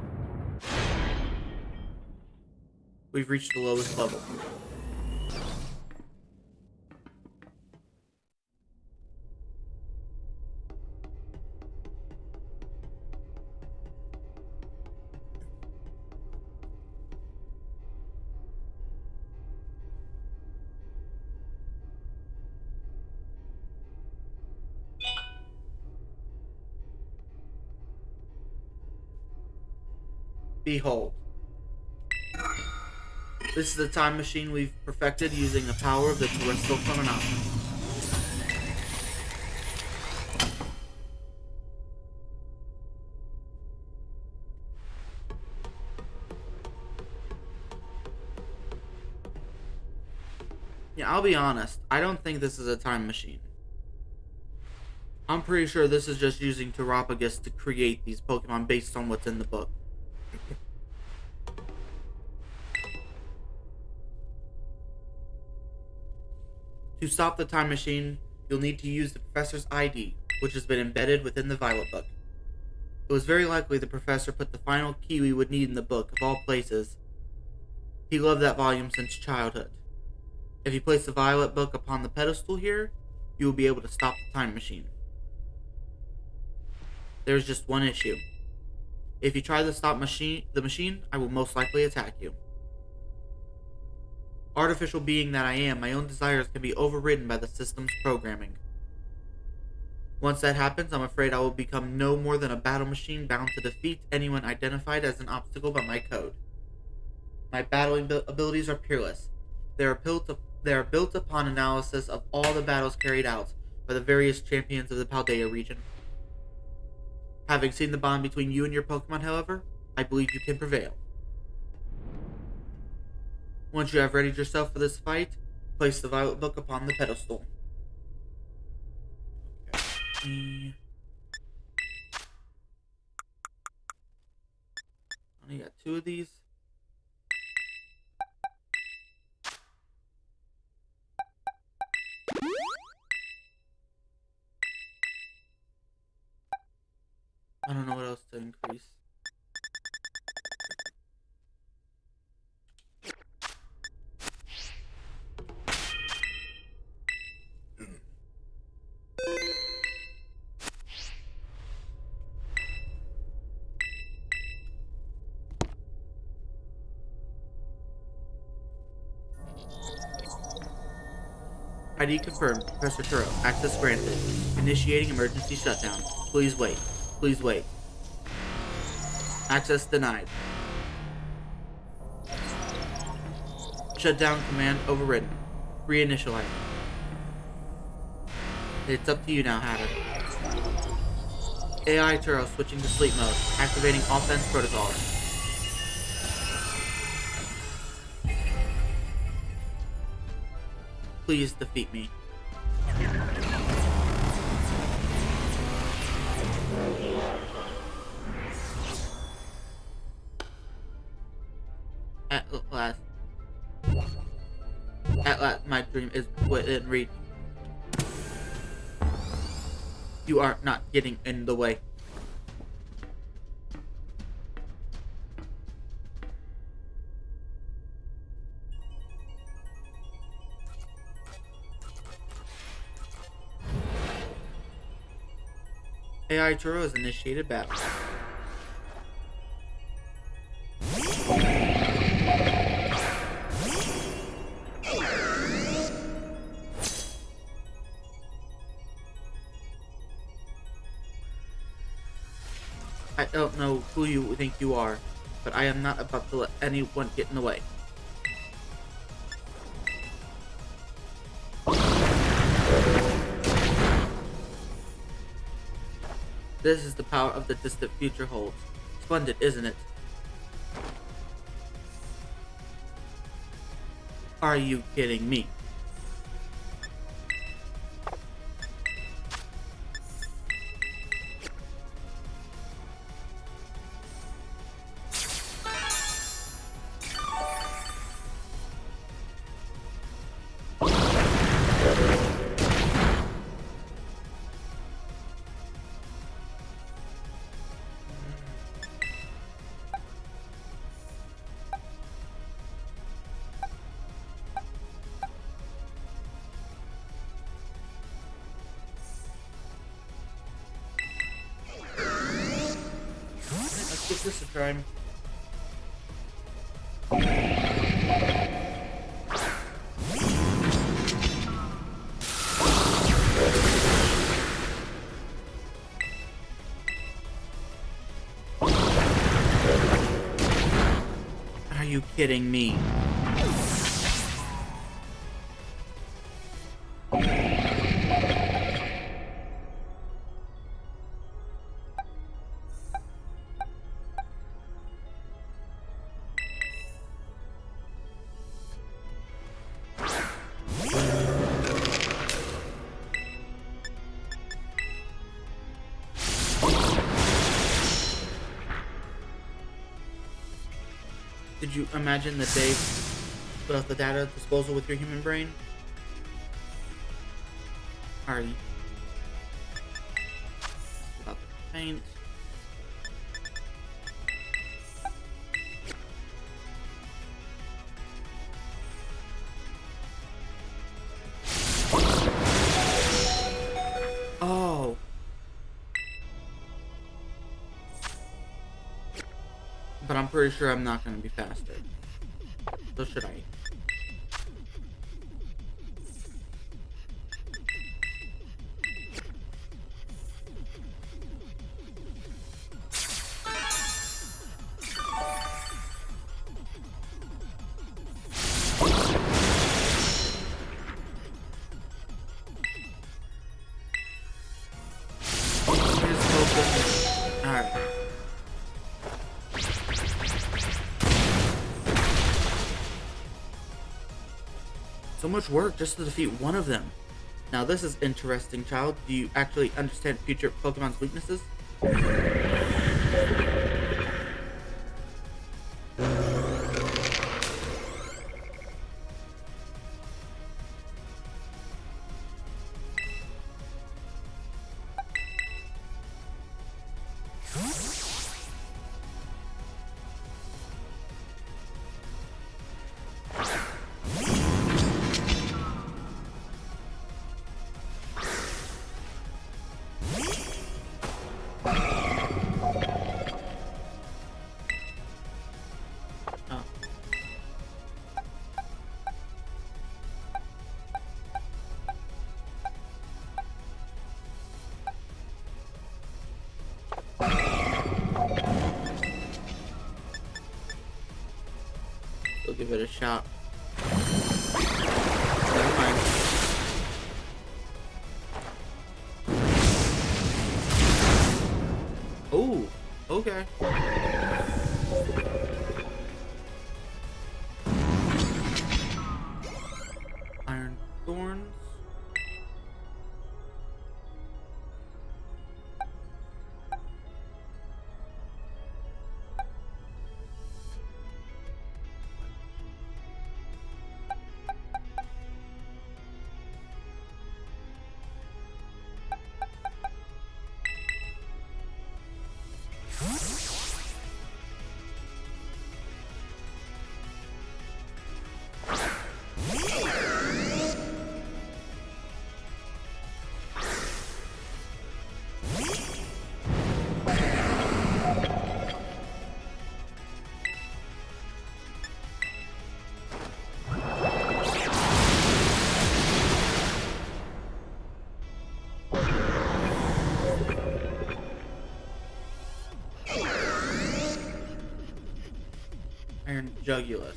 We've reached the lowest level. Behold. This is the time machine we've perfected using the power of the terrestrial phenomenon. Yeah, I'll be honest, I don't think this is a time machine. I'm pretty sure this is just using Terrapagus to create these Pokemon based on what's in the book. To stop the time machine, you'll need to use the professor's ID, which has been embedded within the Violet book. It was very likely the professor put the final key we would need in the book, of all places. He loved that volume since childhood. If you place the Violet book upon the pedestal here, you will be able to stop the time machine. There's just one issue. If you try to stop the machine, I will most likely attack you. Artificial being that I am, my own desires can be overridden by the system's programming. Once that happens, I'm afraid I will become no more than a battle machine bound to defeat anyone identified as an obstacle by my code. My battling abilities are peerless. They are built upon analysis of all the battles carried out by the various champions of the Paldea region. Having seen the bond between you and your Pokemon, however, I believe you can prevail. Once you have readied yourself for this fight, place the Violet book upon the pedestal. Okay. Only got 2 of these. I don't know what else to increase. ID confirmed. Professor Turo. Access granted. Initiating emergency shutdown. Please wait. Please wait. Access denied. Shutdown command overridden. Reinitialize. It's up to you now, Hatter. AI Turo switching to sleep mode. Activating offense protocols. Please defeat me. At last. At last, my dream is within reach. You are not getting in the way. AI Turo has initiated battle. I don't know who you think you are, but I am not about to let anyone get in the way. This is the power of the distant future holds. Splendid, isn't it? Are you kidding me? Give this a try. kidding me? Did you imagine the day without the data disposal with your human brain? Alrighty. About the paint. Oh. But I'm pretty sure I'm not going to be faster. So should I? Alright. So much work just to defeat one of them. Now this is interesting, child. Do you actually understand future Pokemon's weaknesses? Oh. We'll give it a shot. Never mind. Oh, okay. Iron Thorns. Iron Jugulus.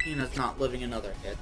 Tina's not living another hit.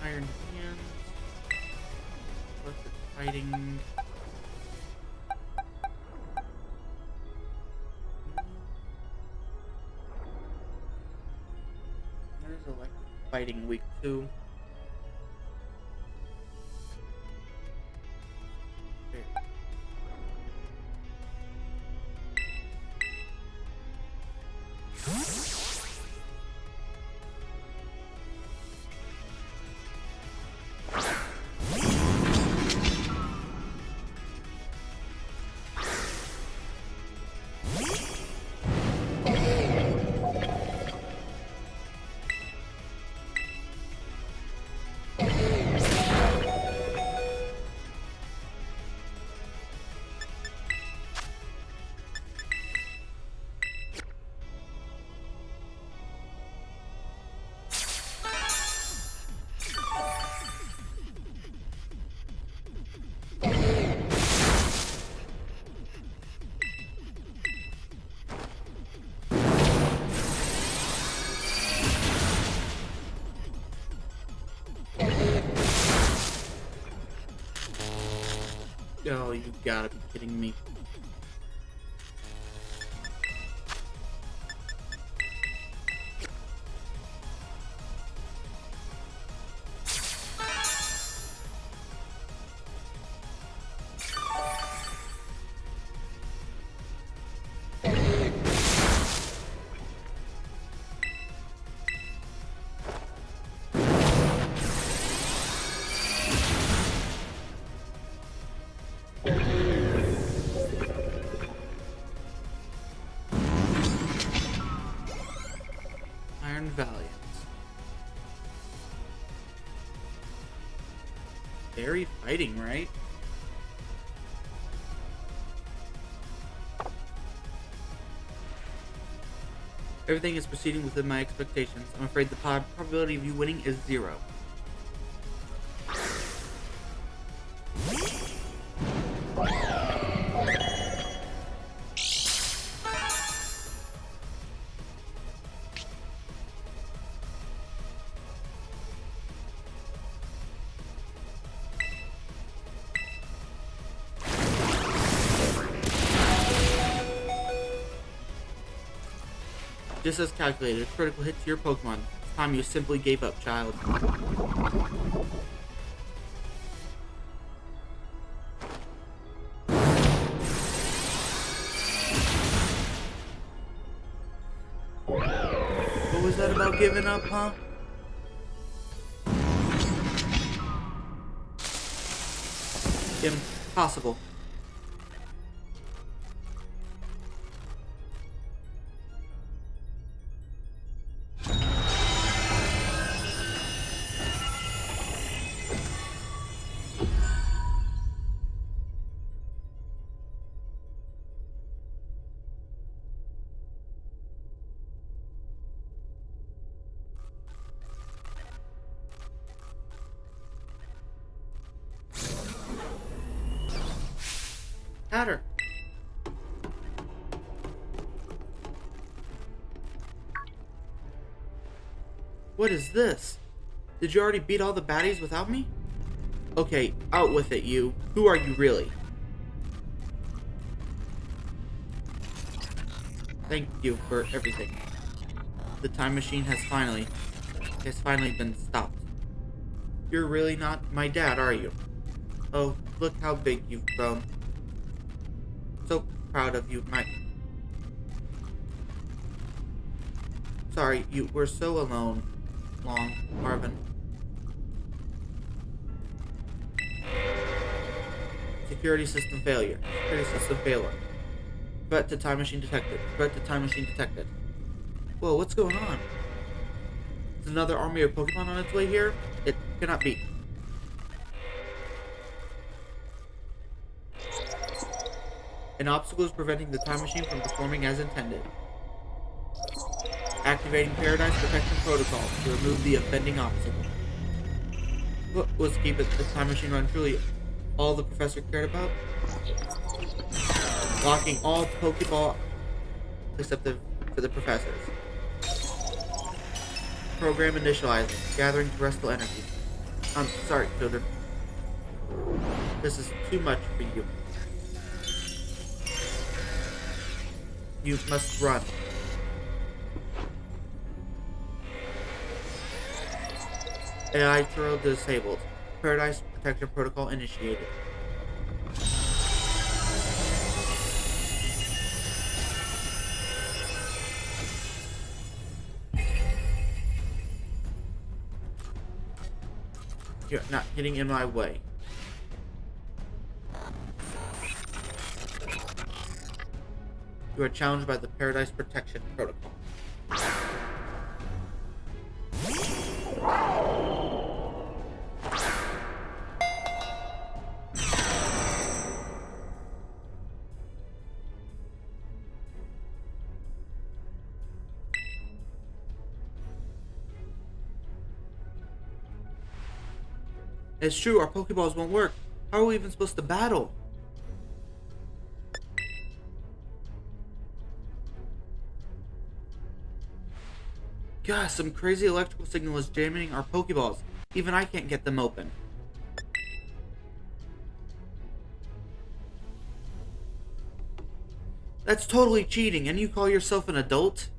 Iron Hands. Electric Fighting. There's Electric Fighting week 2. There. Oh, you gotta be kidding me. Iron Valiant. Very fighting, right? Everything is proceeding within my expectations. I'm afraid the probability of you winning is 0. Just as calculated, a critical hit to your Pokemon. This time you simply gave up, child. What was that about giving up, huh? Impossible. Hatter. What is this? Did you already beat all the baddies without me? Okay, out with it, you. Who are you really? Thank you for everything. The time machine has finally been stopped. You're really not my dad, are you? Oh, look how big you've grown. So proud of you, Sorry, you were so alone. Marvin. Security system failure. Threat to time machine detected. Whoa, what's going on? Is another army of Pokemon on its way here? It cannot be. An obstacle is preventing the time machine from performing as intended. Activating Paradise Protection Protocol to remove the offending obstacle. Let's keep it the time machine run truly all the professor cared about. Locking all Pokeball except for the professors. Program initializing. Gathering terrestrial energy. I'm sorry, children. This is too much for you. You must run. AI turtle disabled. Paradise Protection Protocol initiated. You're not getting in my way. You are challenged by the Paradise Protection Protocol. It's true, our Pokeballs won't work. How are we even supposed to battle? Gosh, some crazy electrical signal is jamming our Pokeballs. Even I can't get them open. That's totally cheating, and you call yourself an adult?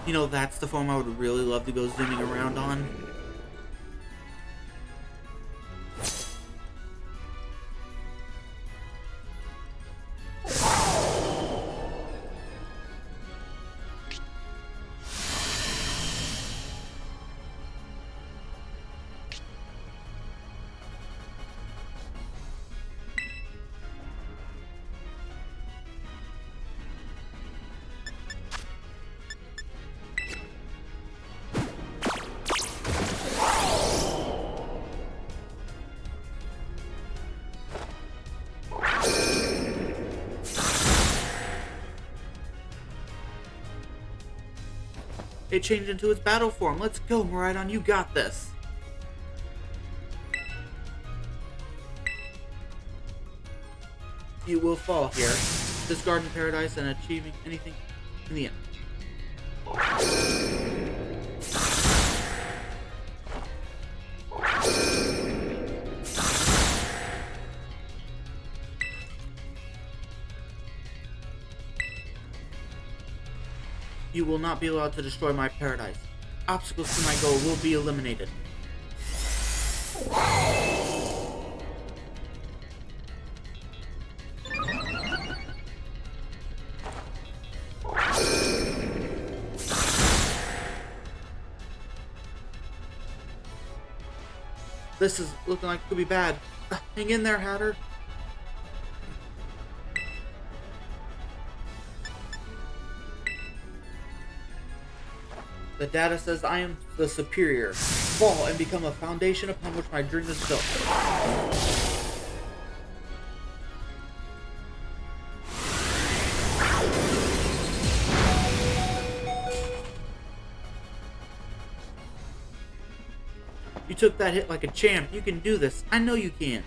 You know, that's the form I would really love to go zooming around on. It changed into its battle form. Let's go, Miraidon, you got this. You will fall here, discarding paradise and achieving anything in the end. You will not be allowed to destroy my paradise. Obstacles to my goal will be eliminated. This is looking like it could be bad. Hang in there, Hatter. The data says I am the superior. Fall and become a foundation upon which my dream is built. You took that hit like a champ. You can do this. I know you can.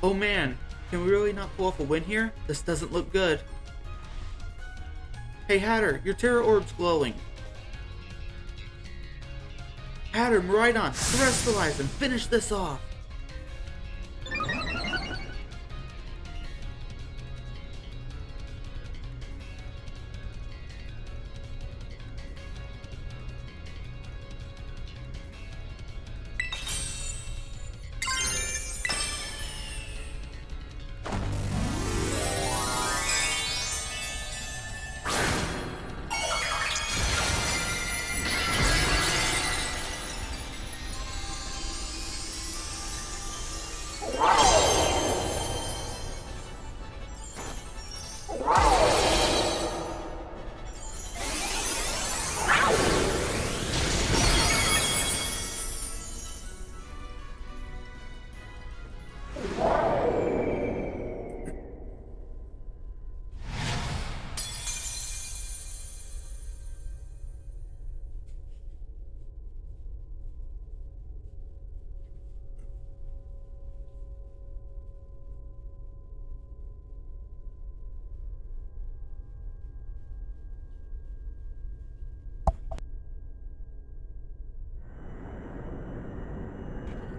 Oh man, Can we really not pull off a win here? This doesn't look good. Hey Hatter, your terror orb's glowing. Hatter, Miraidon, terrestrialize and finish this off.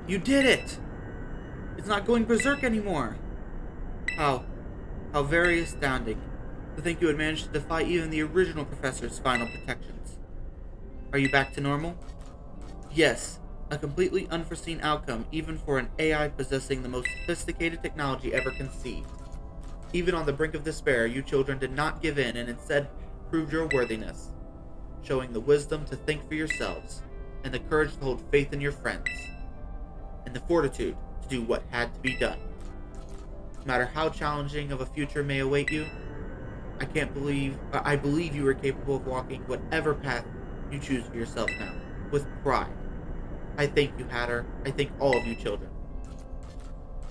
You did it! It's not going berserk anymore! How? How very astounding. To think you had managed to defy even the original professor's final protections. Are you back to normal? Yes, a completely unforeseen outcome even for an AI possessing the most sophisticated technology ever conceived. Even on the brink of despair, you children did not give in and instead proved your worthiness, showing the wisdom to think for yourselves, and the courage to hold faith in your friends, and the fortitude to do what had to be done. No matter how challenging of a future may await you, I believe you are capable of walking whatever path you choose for yourself now, with pride. I thank you, Hatter. I thank all of you children.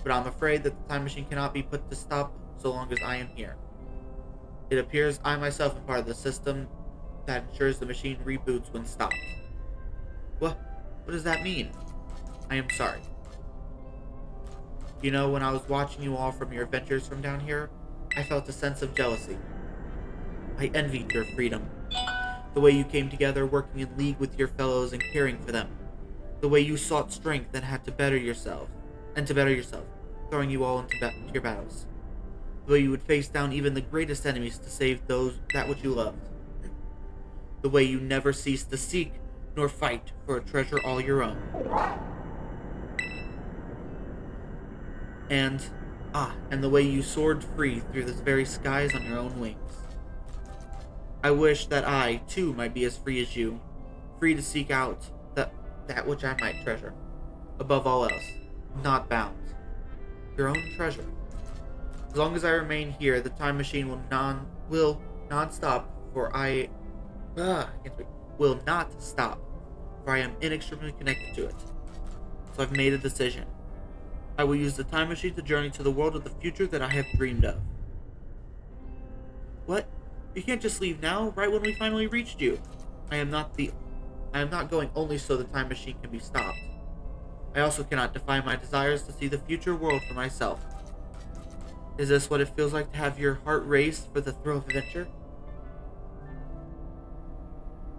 But I'm afraid that the time machine cannot be put to stop so long as I am here. It appears I myself am part of the system that ensures the machine reboots when stopped. What does that mean? I am sorry. You know, when I was watching you all from your adventures from down here, I felt a sense of jealousy. I envied your freedom. The way you came together working in league with your fellows and caring for them. The way you sought strength and had to better yourself, throwing you all into your battles. The way you would face down even the greatest enemies to save that which you loved. The way you never ceased to seek nor fight for a treasure all your own. And the way you soared free through the very skies on your own wings. I wish that I, too, might be as free as you, free to seek out that which I might treasure. Above all else, not bound. Your own treasure. As long as I remain here, the time machine will not stop, for I am inextricably connected to it. So I've made a decision. I will use the time machine to journey to the world of the future that I have dreamed of. What? You can't just leave now, right when we finally reached you. I am not going only so the time machine can be stopped. I also cannot defy my desires to see the future world for myself. Is this what it feels like to have your heart race for the thrill of adventure?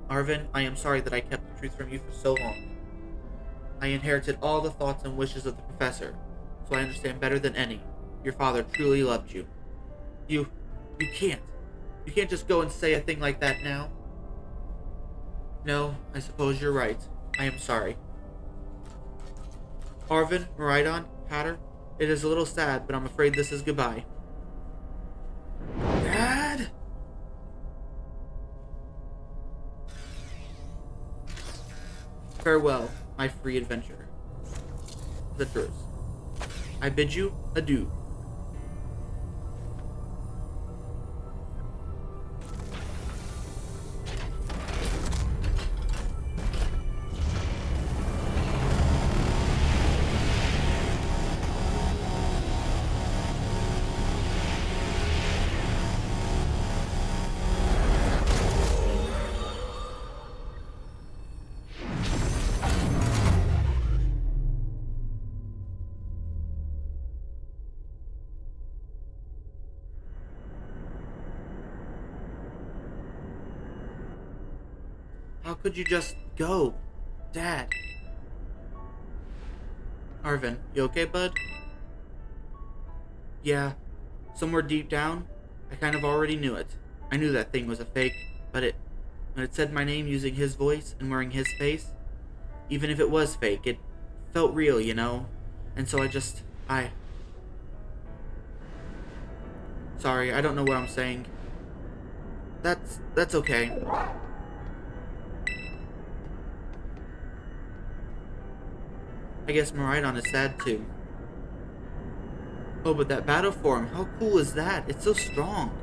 Arvin, I am sorry that I kept the truth from you for so long. I inherited all the thoughts and wishes of the professor, so I understand better than any. Your father truly loved you. You can't. You can't just go and say a thing like that now. No, I suppose you're right. I am sorry. Arvin, Miraidon, Hatter, it is a little sad, but I'm afraid this is goodbye. Dad? Farewell, my free adventurer. Adventurers. I bid you adieu. How could you just go? Dad. Arvin, you okay, bud? Yeah, somewhere deep down, I kind of already knew it. I knew that thing was a fake, but when it said my name using his voice and wearing his face, even if it was fake, it felt real, you know? And so I. Sorry, I don't know what I'm saying. That's okay. I guess Maridon is sad too. Oh, but that battle form, how cool is that? It's so strong.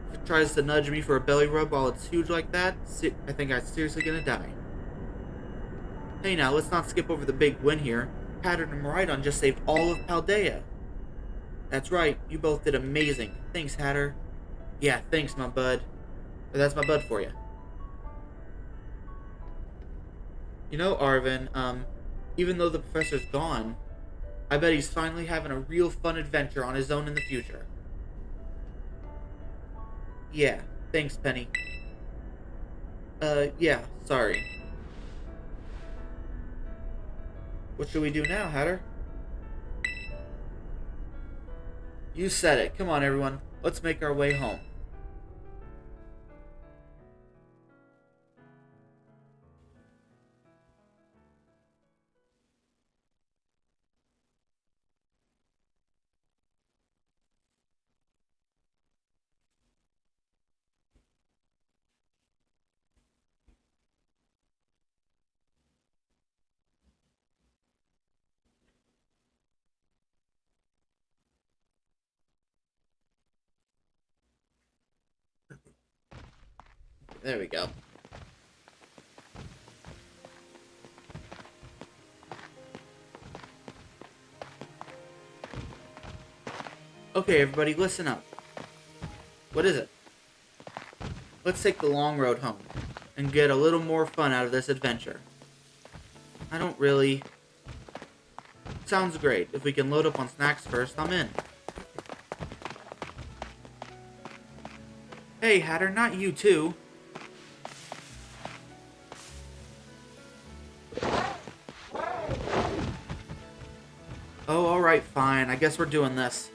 If it tries to nudge me for a belly rub while it's huge like that, I think I'm seriously gonna die. Hey now, let's not skip over the big win here. Pattern and Maridon just saved all of Paldea. That's right, you both did amazing. Thanks, Hatter. Yeah, thanks, my bud. That's my bud for you. You know, Arvin, even though the professor's gone, I bet he's finally having a real fun adventure on his own in the future. Yeah, thanks, Penny. Yeah, sorry. What should we do now, Hatter? You said it. Come on, everyone. Let's make our way home. There we go. Okay, everybody, listen up. What is it? Let's take the long road home and get a little more fun out of this adventure. I don't really. Sounds great. If we can load up on snacks first, I'm in. Hey, Hatter, not you too. Oh, alright, fine. I guess we're doing this.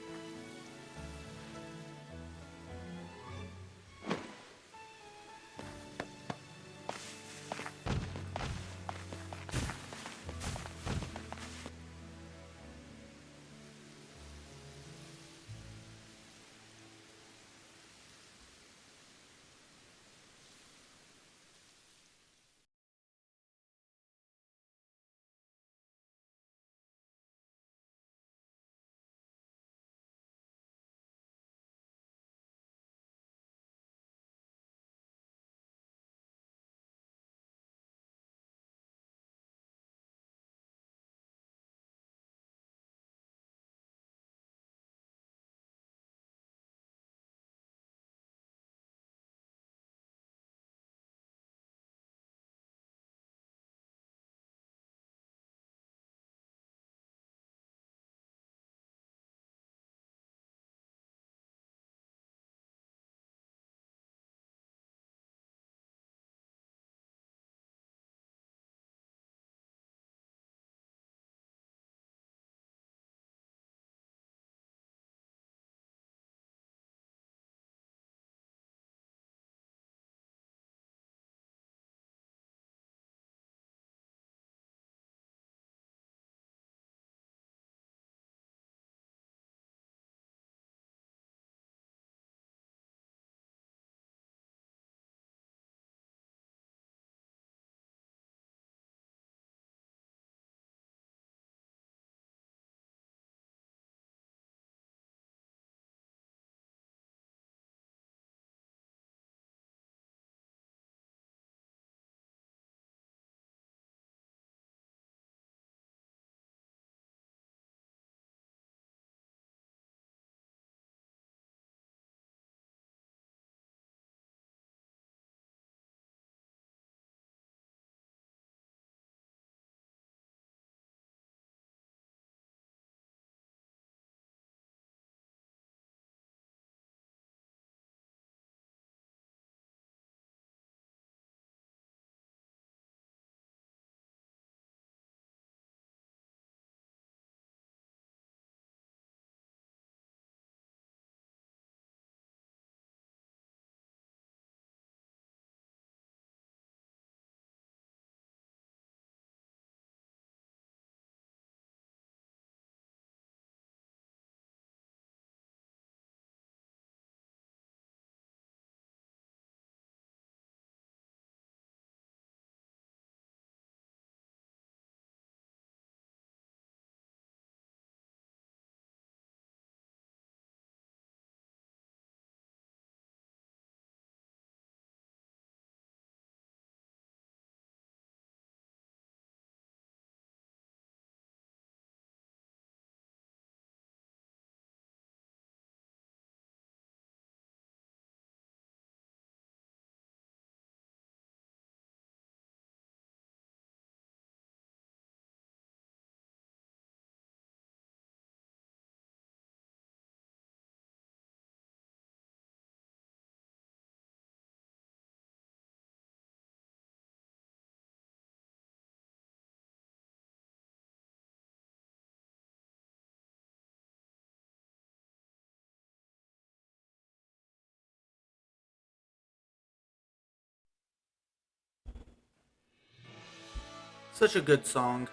Such a good song.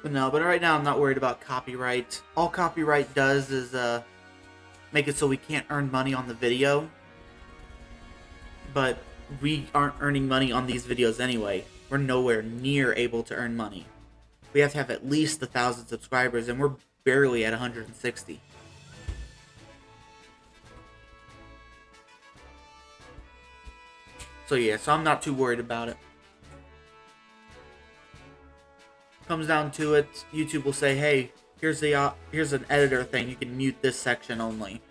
But right now I'm not worried about copyright. All copyright does is make it so we can't earn money on the video. But we aren't earning money on these videos anyway. We're nowhere near able to earn money. We have to have at least 1,000 subscribers, and we're barely at 160. So I'm not too worried about it. Comes down to it, YouTube will say, hey, here's an editor thing, you can mute this section only.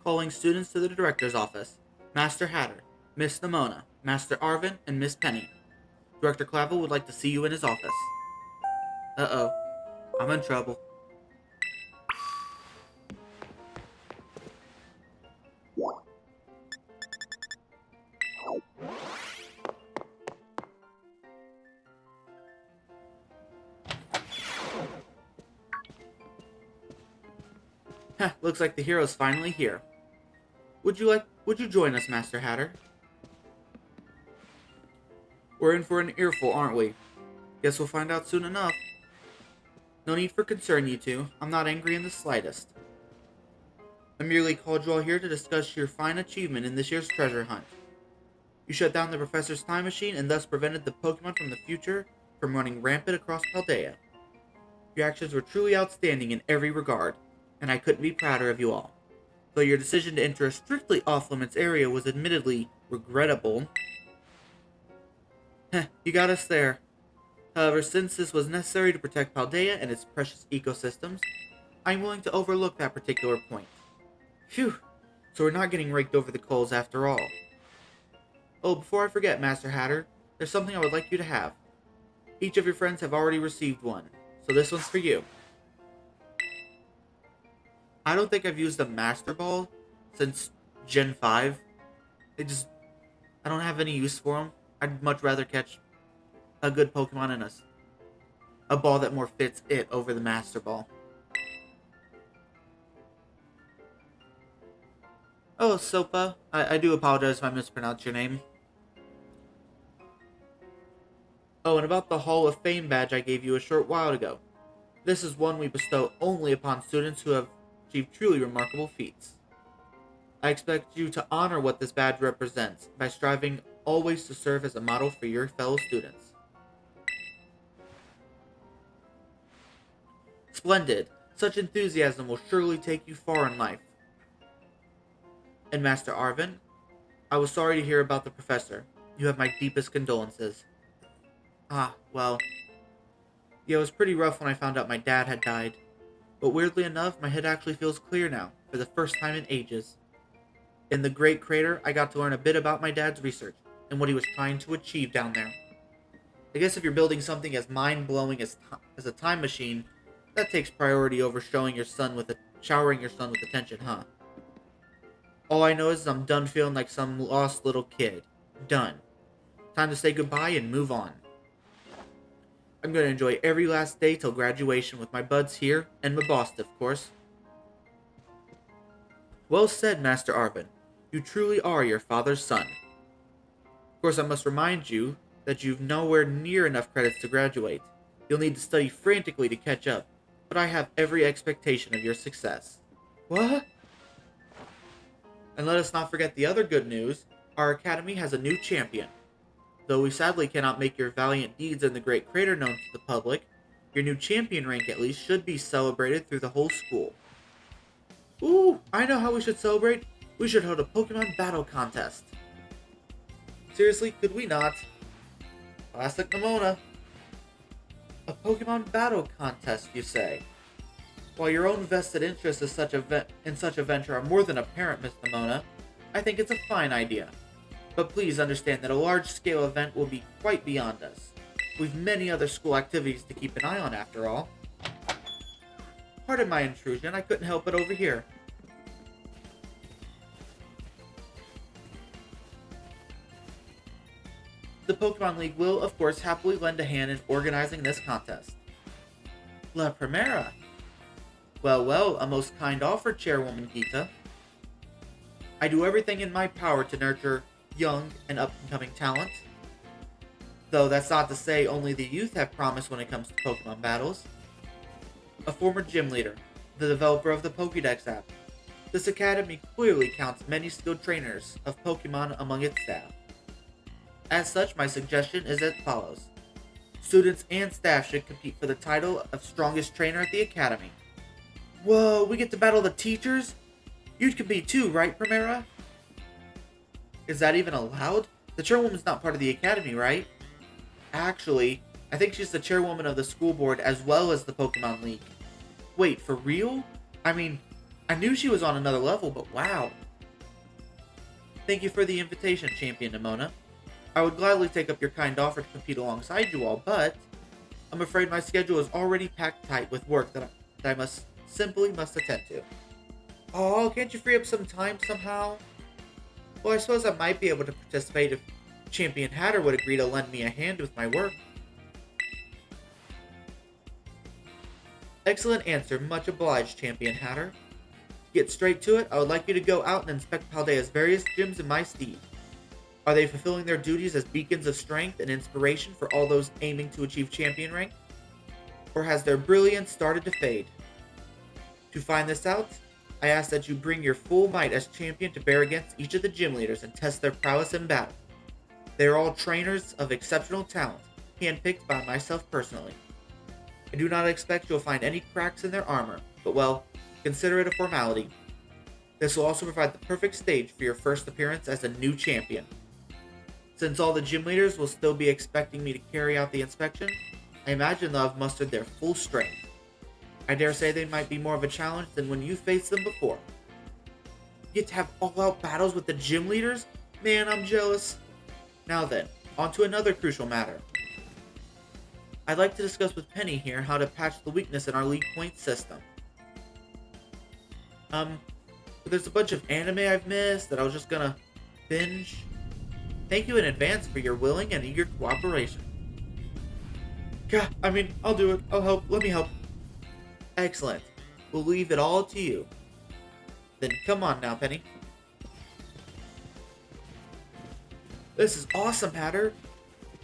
Calling students to the director's office. Master Hatter, Miss Nimona, Master Arvin, and Miss Penny. Director Clavel would like to see you in his office. Uh-oh. I'm in trouble. Heh, looks like the hero's finally here. Would you join us, Master Hatter? We're in for an earful, aren't we? Guess we'll find out soon enough. No need for concern, you two. I'm not angry in the slightest. I merely called you all here to discuss your fine achievement in this year's treasure hunt. You shut down the professor's time machine and thus prevented the Pokemon from the future from running rampant across Paldea. Your actions were truly outstanding in every regard, and I couldn't be prouder of you all. Though your decision to enter a strictly off-limits area was admittedly regrettable, you got us there. However, since this was necessary to protect Paldea and its precious ecosystems, I'm willing to overlook that particular point. Phew, so we're not getting raked over the coals after all. Oh, before I forget, Master Hatter, there's something I would like you to have. Each of your friends have already received one, so this one's for you. I don't think I've used a Master Ball since Gen 5. I don't have any use for them. I'd much rather catch a good Pokemon in a ball that more fits it over the Master Ball. Oh, Sopa. I do apologize if I mispronounced your name. Oh, and about the Hall of Fame badge I gave you a short while ago. This is one we bestow only upon students who have achieved truly remarkable feats. I expect you to honor what this badge represents by striving always to serve as a model for your fellow students. Splendid. Such enthusiasm will surely take you far in life. And Master Arvin, I was sorry to hear about the professor. You have my deepest condolences. Well. Yeah, it was pretty rough when I found out my dad had died. But weirdly enough, my head actually feels clear now, for the first time in ages. In the Great Crater, I got to learn a bit about my dad's research, and what he was trying to achieve down there. I guess if you're building something as mind-blowing as a time machine, that takes priority over showering your son with attention, huh? All I know is I'm done feeling like some lost little kid. Done. Time to say goodbye and move on. I'm going to enjoy every last day till graduation with my buds here, and my boss, of course. Well said, Master Arvin. You truly are your father's son. Of course, I must remind you that you've nowhere near enough credits to graduate. You'll need to study frantically to catch up, but I have every expectation of your success. What? And let us not forget the other good news. Our academy has a new champion. Though we sadly cannot make your valiant deeds in the Great Crater known to the public, your new champion rank at least should be celebrated through the whole school. Ooh, I know how we should celebrate. We should hold a Pokemon battle contest. Seriously, could we not? Classic Nimona. A Pokemon battle contest, you say? While your own vested interests in such a venture are more than apparent, Miss Nimona, I think it's a fine idea. But please understand that a large-scale event will be quite beyond us. We've many other school activities to keep an eye on, after all. Pardon my intrusion, I couldn't help but overhear. The Pokemon League will, of course, happily lend a hand in organizing this contest. La Primera. Well, well, a most kind offer, Chairwoman Gita. I do everything in my power to nurture young and up-and-coming talent. Though that's not to say only the youth have promise when it comes to Pokemon battles. A former gym leader, the developer of the Pokédex app, this academy clearly counts many skilled trainers of Pokemon among its staff. As such, my suggestion is as follows. Students and staff should compete for the title of strongest trainer at the academy. Whoa, we get to battle the teachers? You'd compete too, right, Primera? Is that even allowed? The chairwoman's not part of the academy, right? Actually, I think she's the chairwoman of the school board as well as the Pokemon League. Wait, for real? I mean, I knew she was on another level, but wow. Thank you for the invitation, Champion Nimona. I would gladly take up your kind offer to compete alongside you all, but I'm afraid my schedule is already packed tight with work that I must attend to. Oh, can't you free up some time somehow? Well, I suppose I might be able to participate if Champion Hatter would agree to lend me a hand with my work. Excellent answer, much obliged, Champion Hatter. To get straight to it, I would like you to go out and inspect Paldea's various gyms in my stead. Are they fulfilling their duties as beacons of strength and inspiration for all those aiming to achieve champion rank? Or has their brilliance started to fade? To find this out, I ask that you bring your full might as champion to bear against each of the gym leaders and test their prowess in battle. They are all trainers of exceptional talent, handpicked by myself personally. I do not expect you'll find any cracks in their armor, but well, consider it a formality. This will also provide the perfect stage for your first appearance as a new champion. Since all the gym leaders will still be expecting me to carry out the inspection, I imagine they'll have mustered their full strength. I dare say they might be more of a challenge than when you faced them before. You get to have all-out battles with the gym leaders? Man, I'm jealous. Now then, on to another crucial matter. I'd like to discuss with Penny here how to patch the weakness in our league point system. There's a bunch of anime I've missed that I was just gonna binge. Thank you in advance for your willing and eager cooperation. I'll do it. I'll help. Let me help. Excellent. We'll leave it all to you. Then come on now, Penny. This is awesome, Hatter.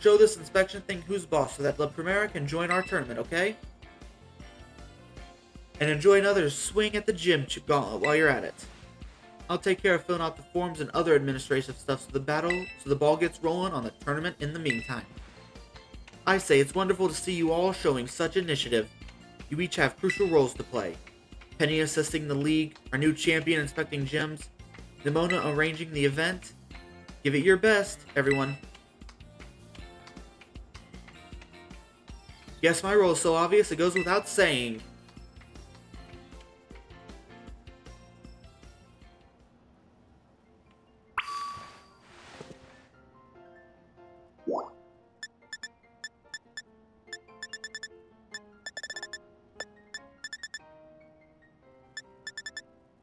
Show this inspection thing who's boss so that La Primera can join our tournament, okay? And enjoy another swing at the gym gauntlet while you're at it. I'll take care of filling out the forms and other administrative stuff so the ball gets rolling on the tournament in the meantime. I say it's wonderful to see you all showing such initiative. You each have crucial roles to play. Penny assisting the league, our new champion inspecting gyms, Nimona arranging the event. Give it your best, everyone. Guess my role is so obvious it goes without saying.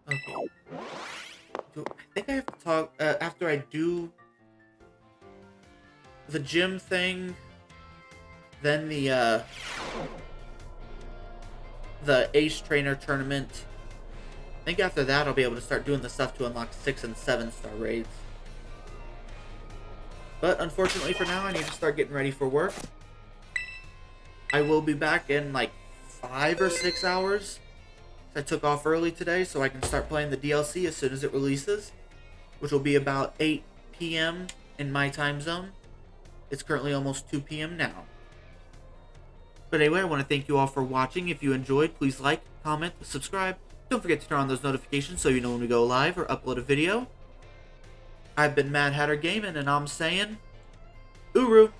Okay. I think I have to talk after I do the gym thing, then the Ace Trainer tournament. I think after that I'll be able to start doing the stuff to unlock 6 and 7 star raids. But unfortunately for now, I need to start getting ready for work. I will be back in like 5 or 6 hours. I took off early today so I can start playing the DLC as soon as it releases, which will be about 8 p.m. in my time zone. It's currently almost 2 p.m. now. But anyway, I want to thank you all for watching. If you enjoyed, please like, comment, subscribe. Don't forget to turn on those notifications so you know when we go live or upload a video. I've been Mad Hatter Gaming, and I'm saying, Uru!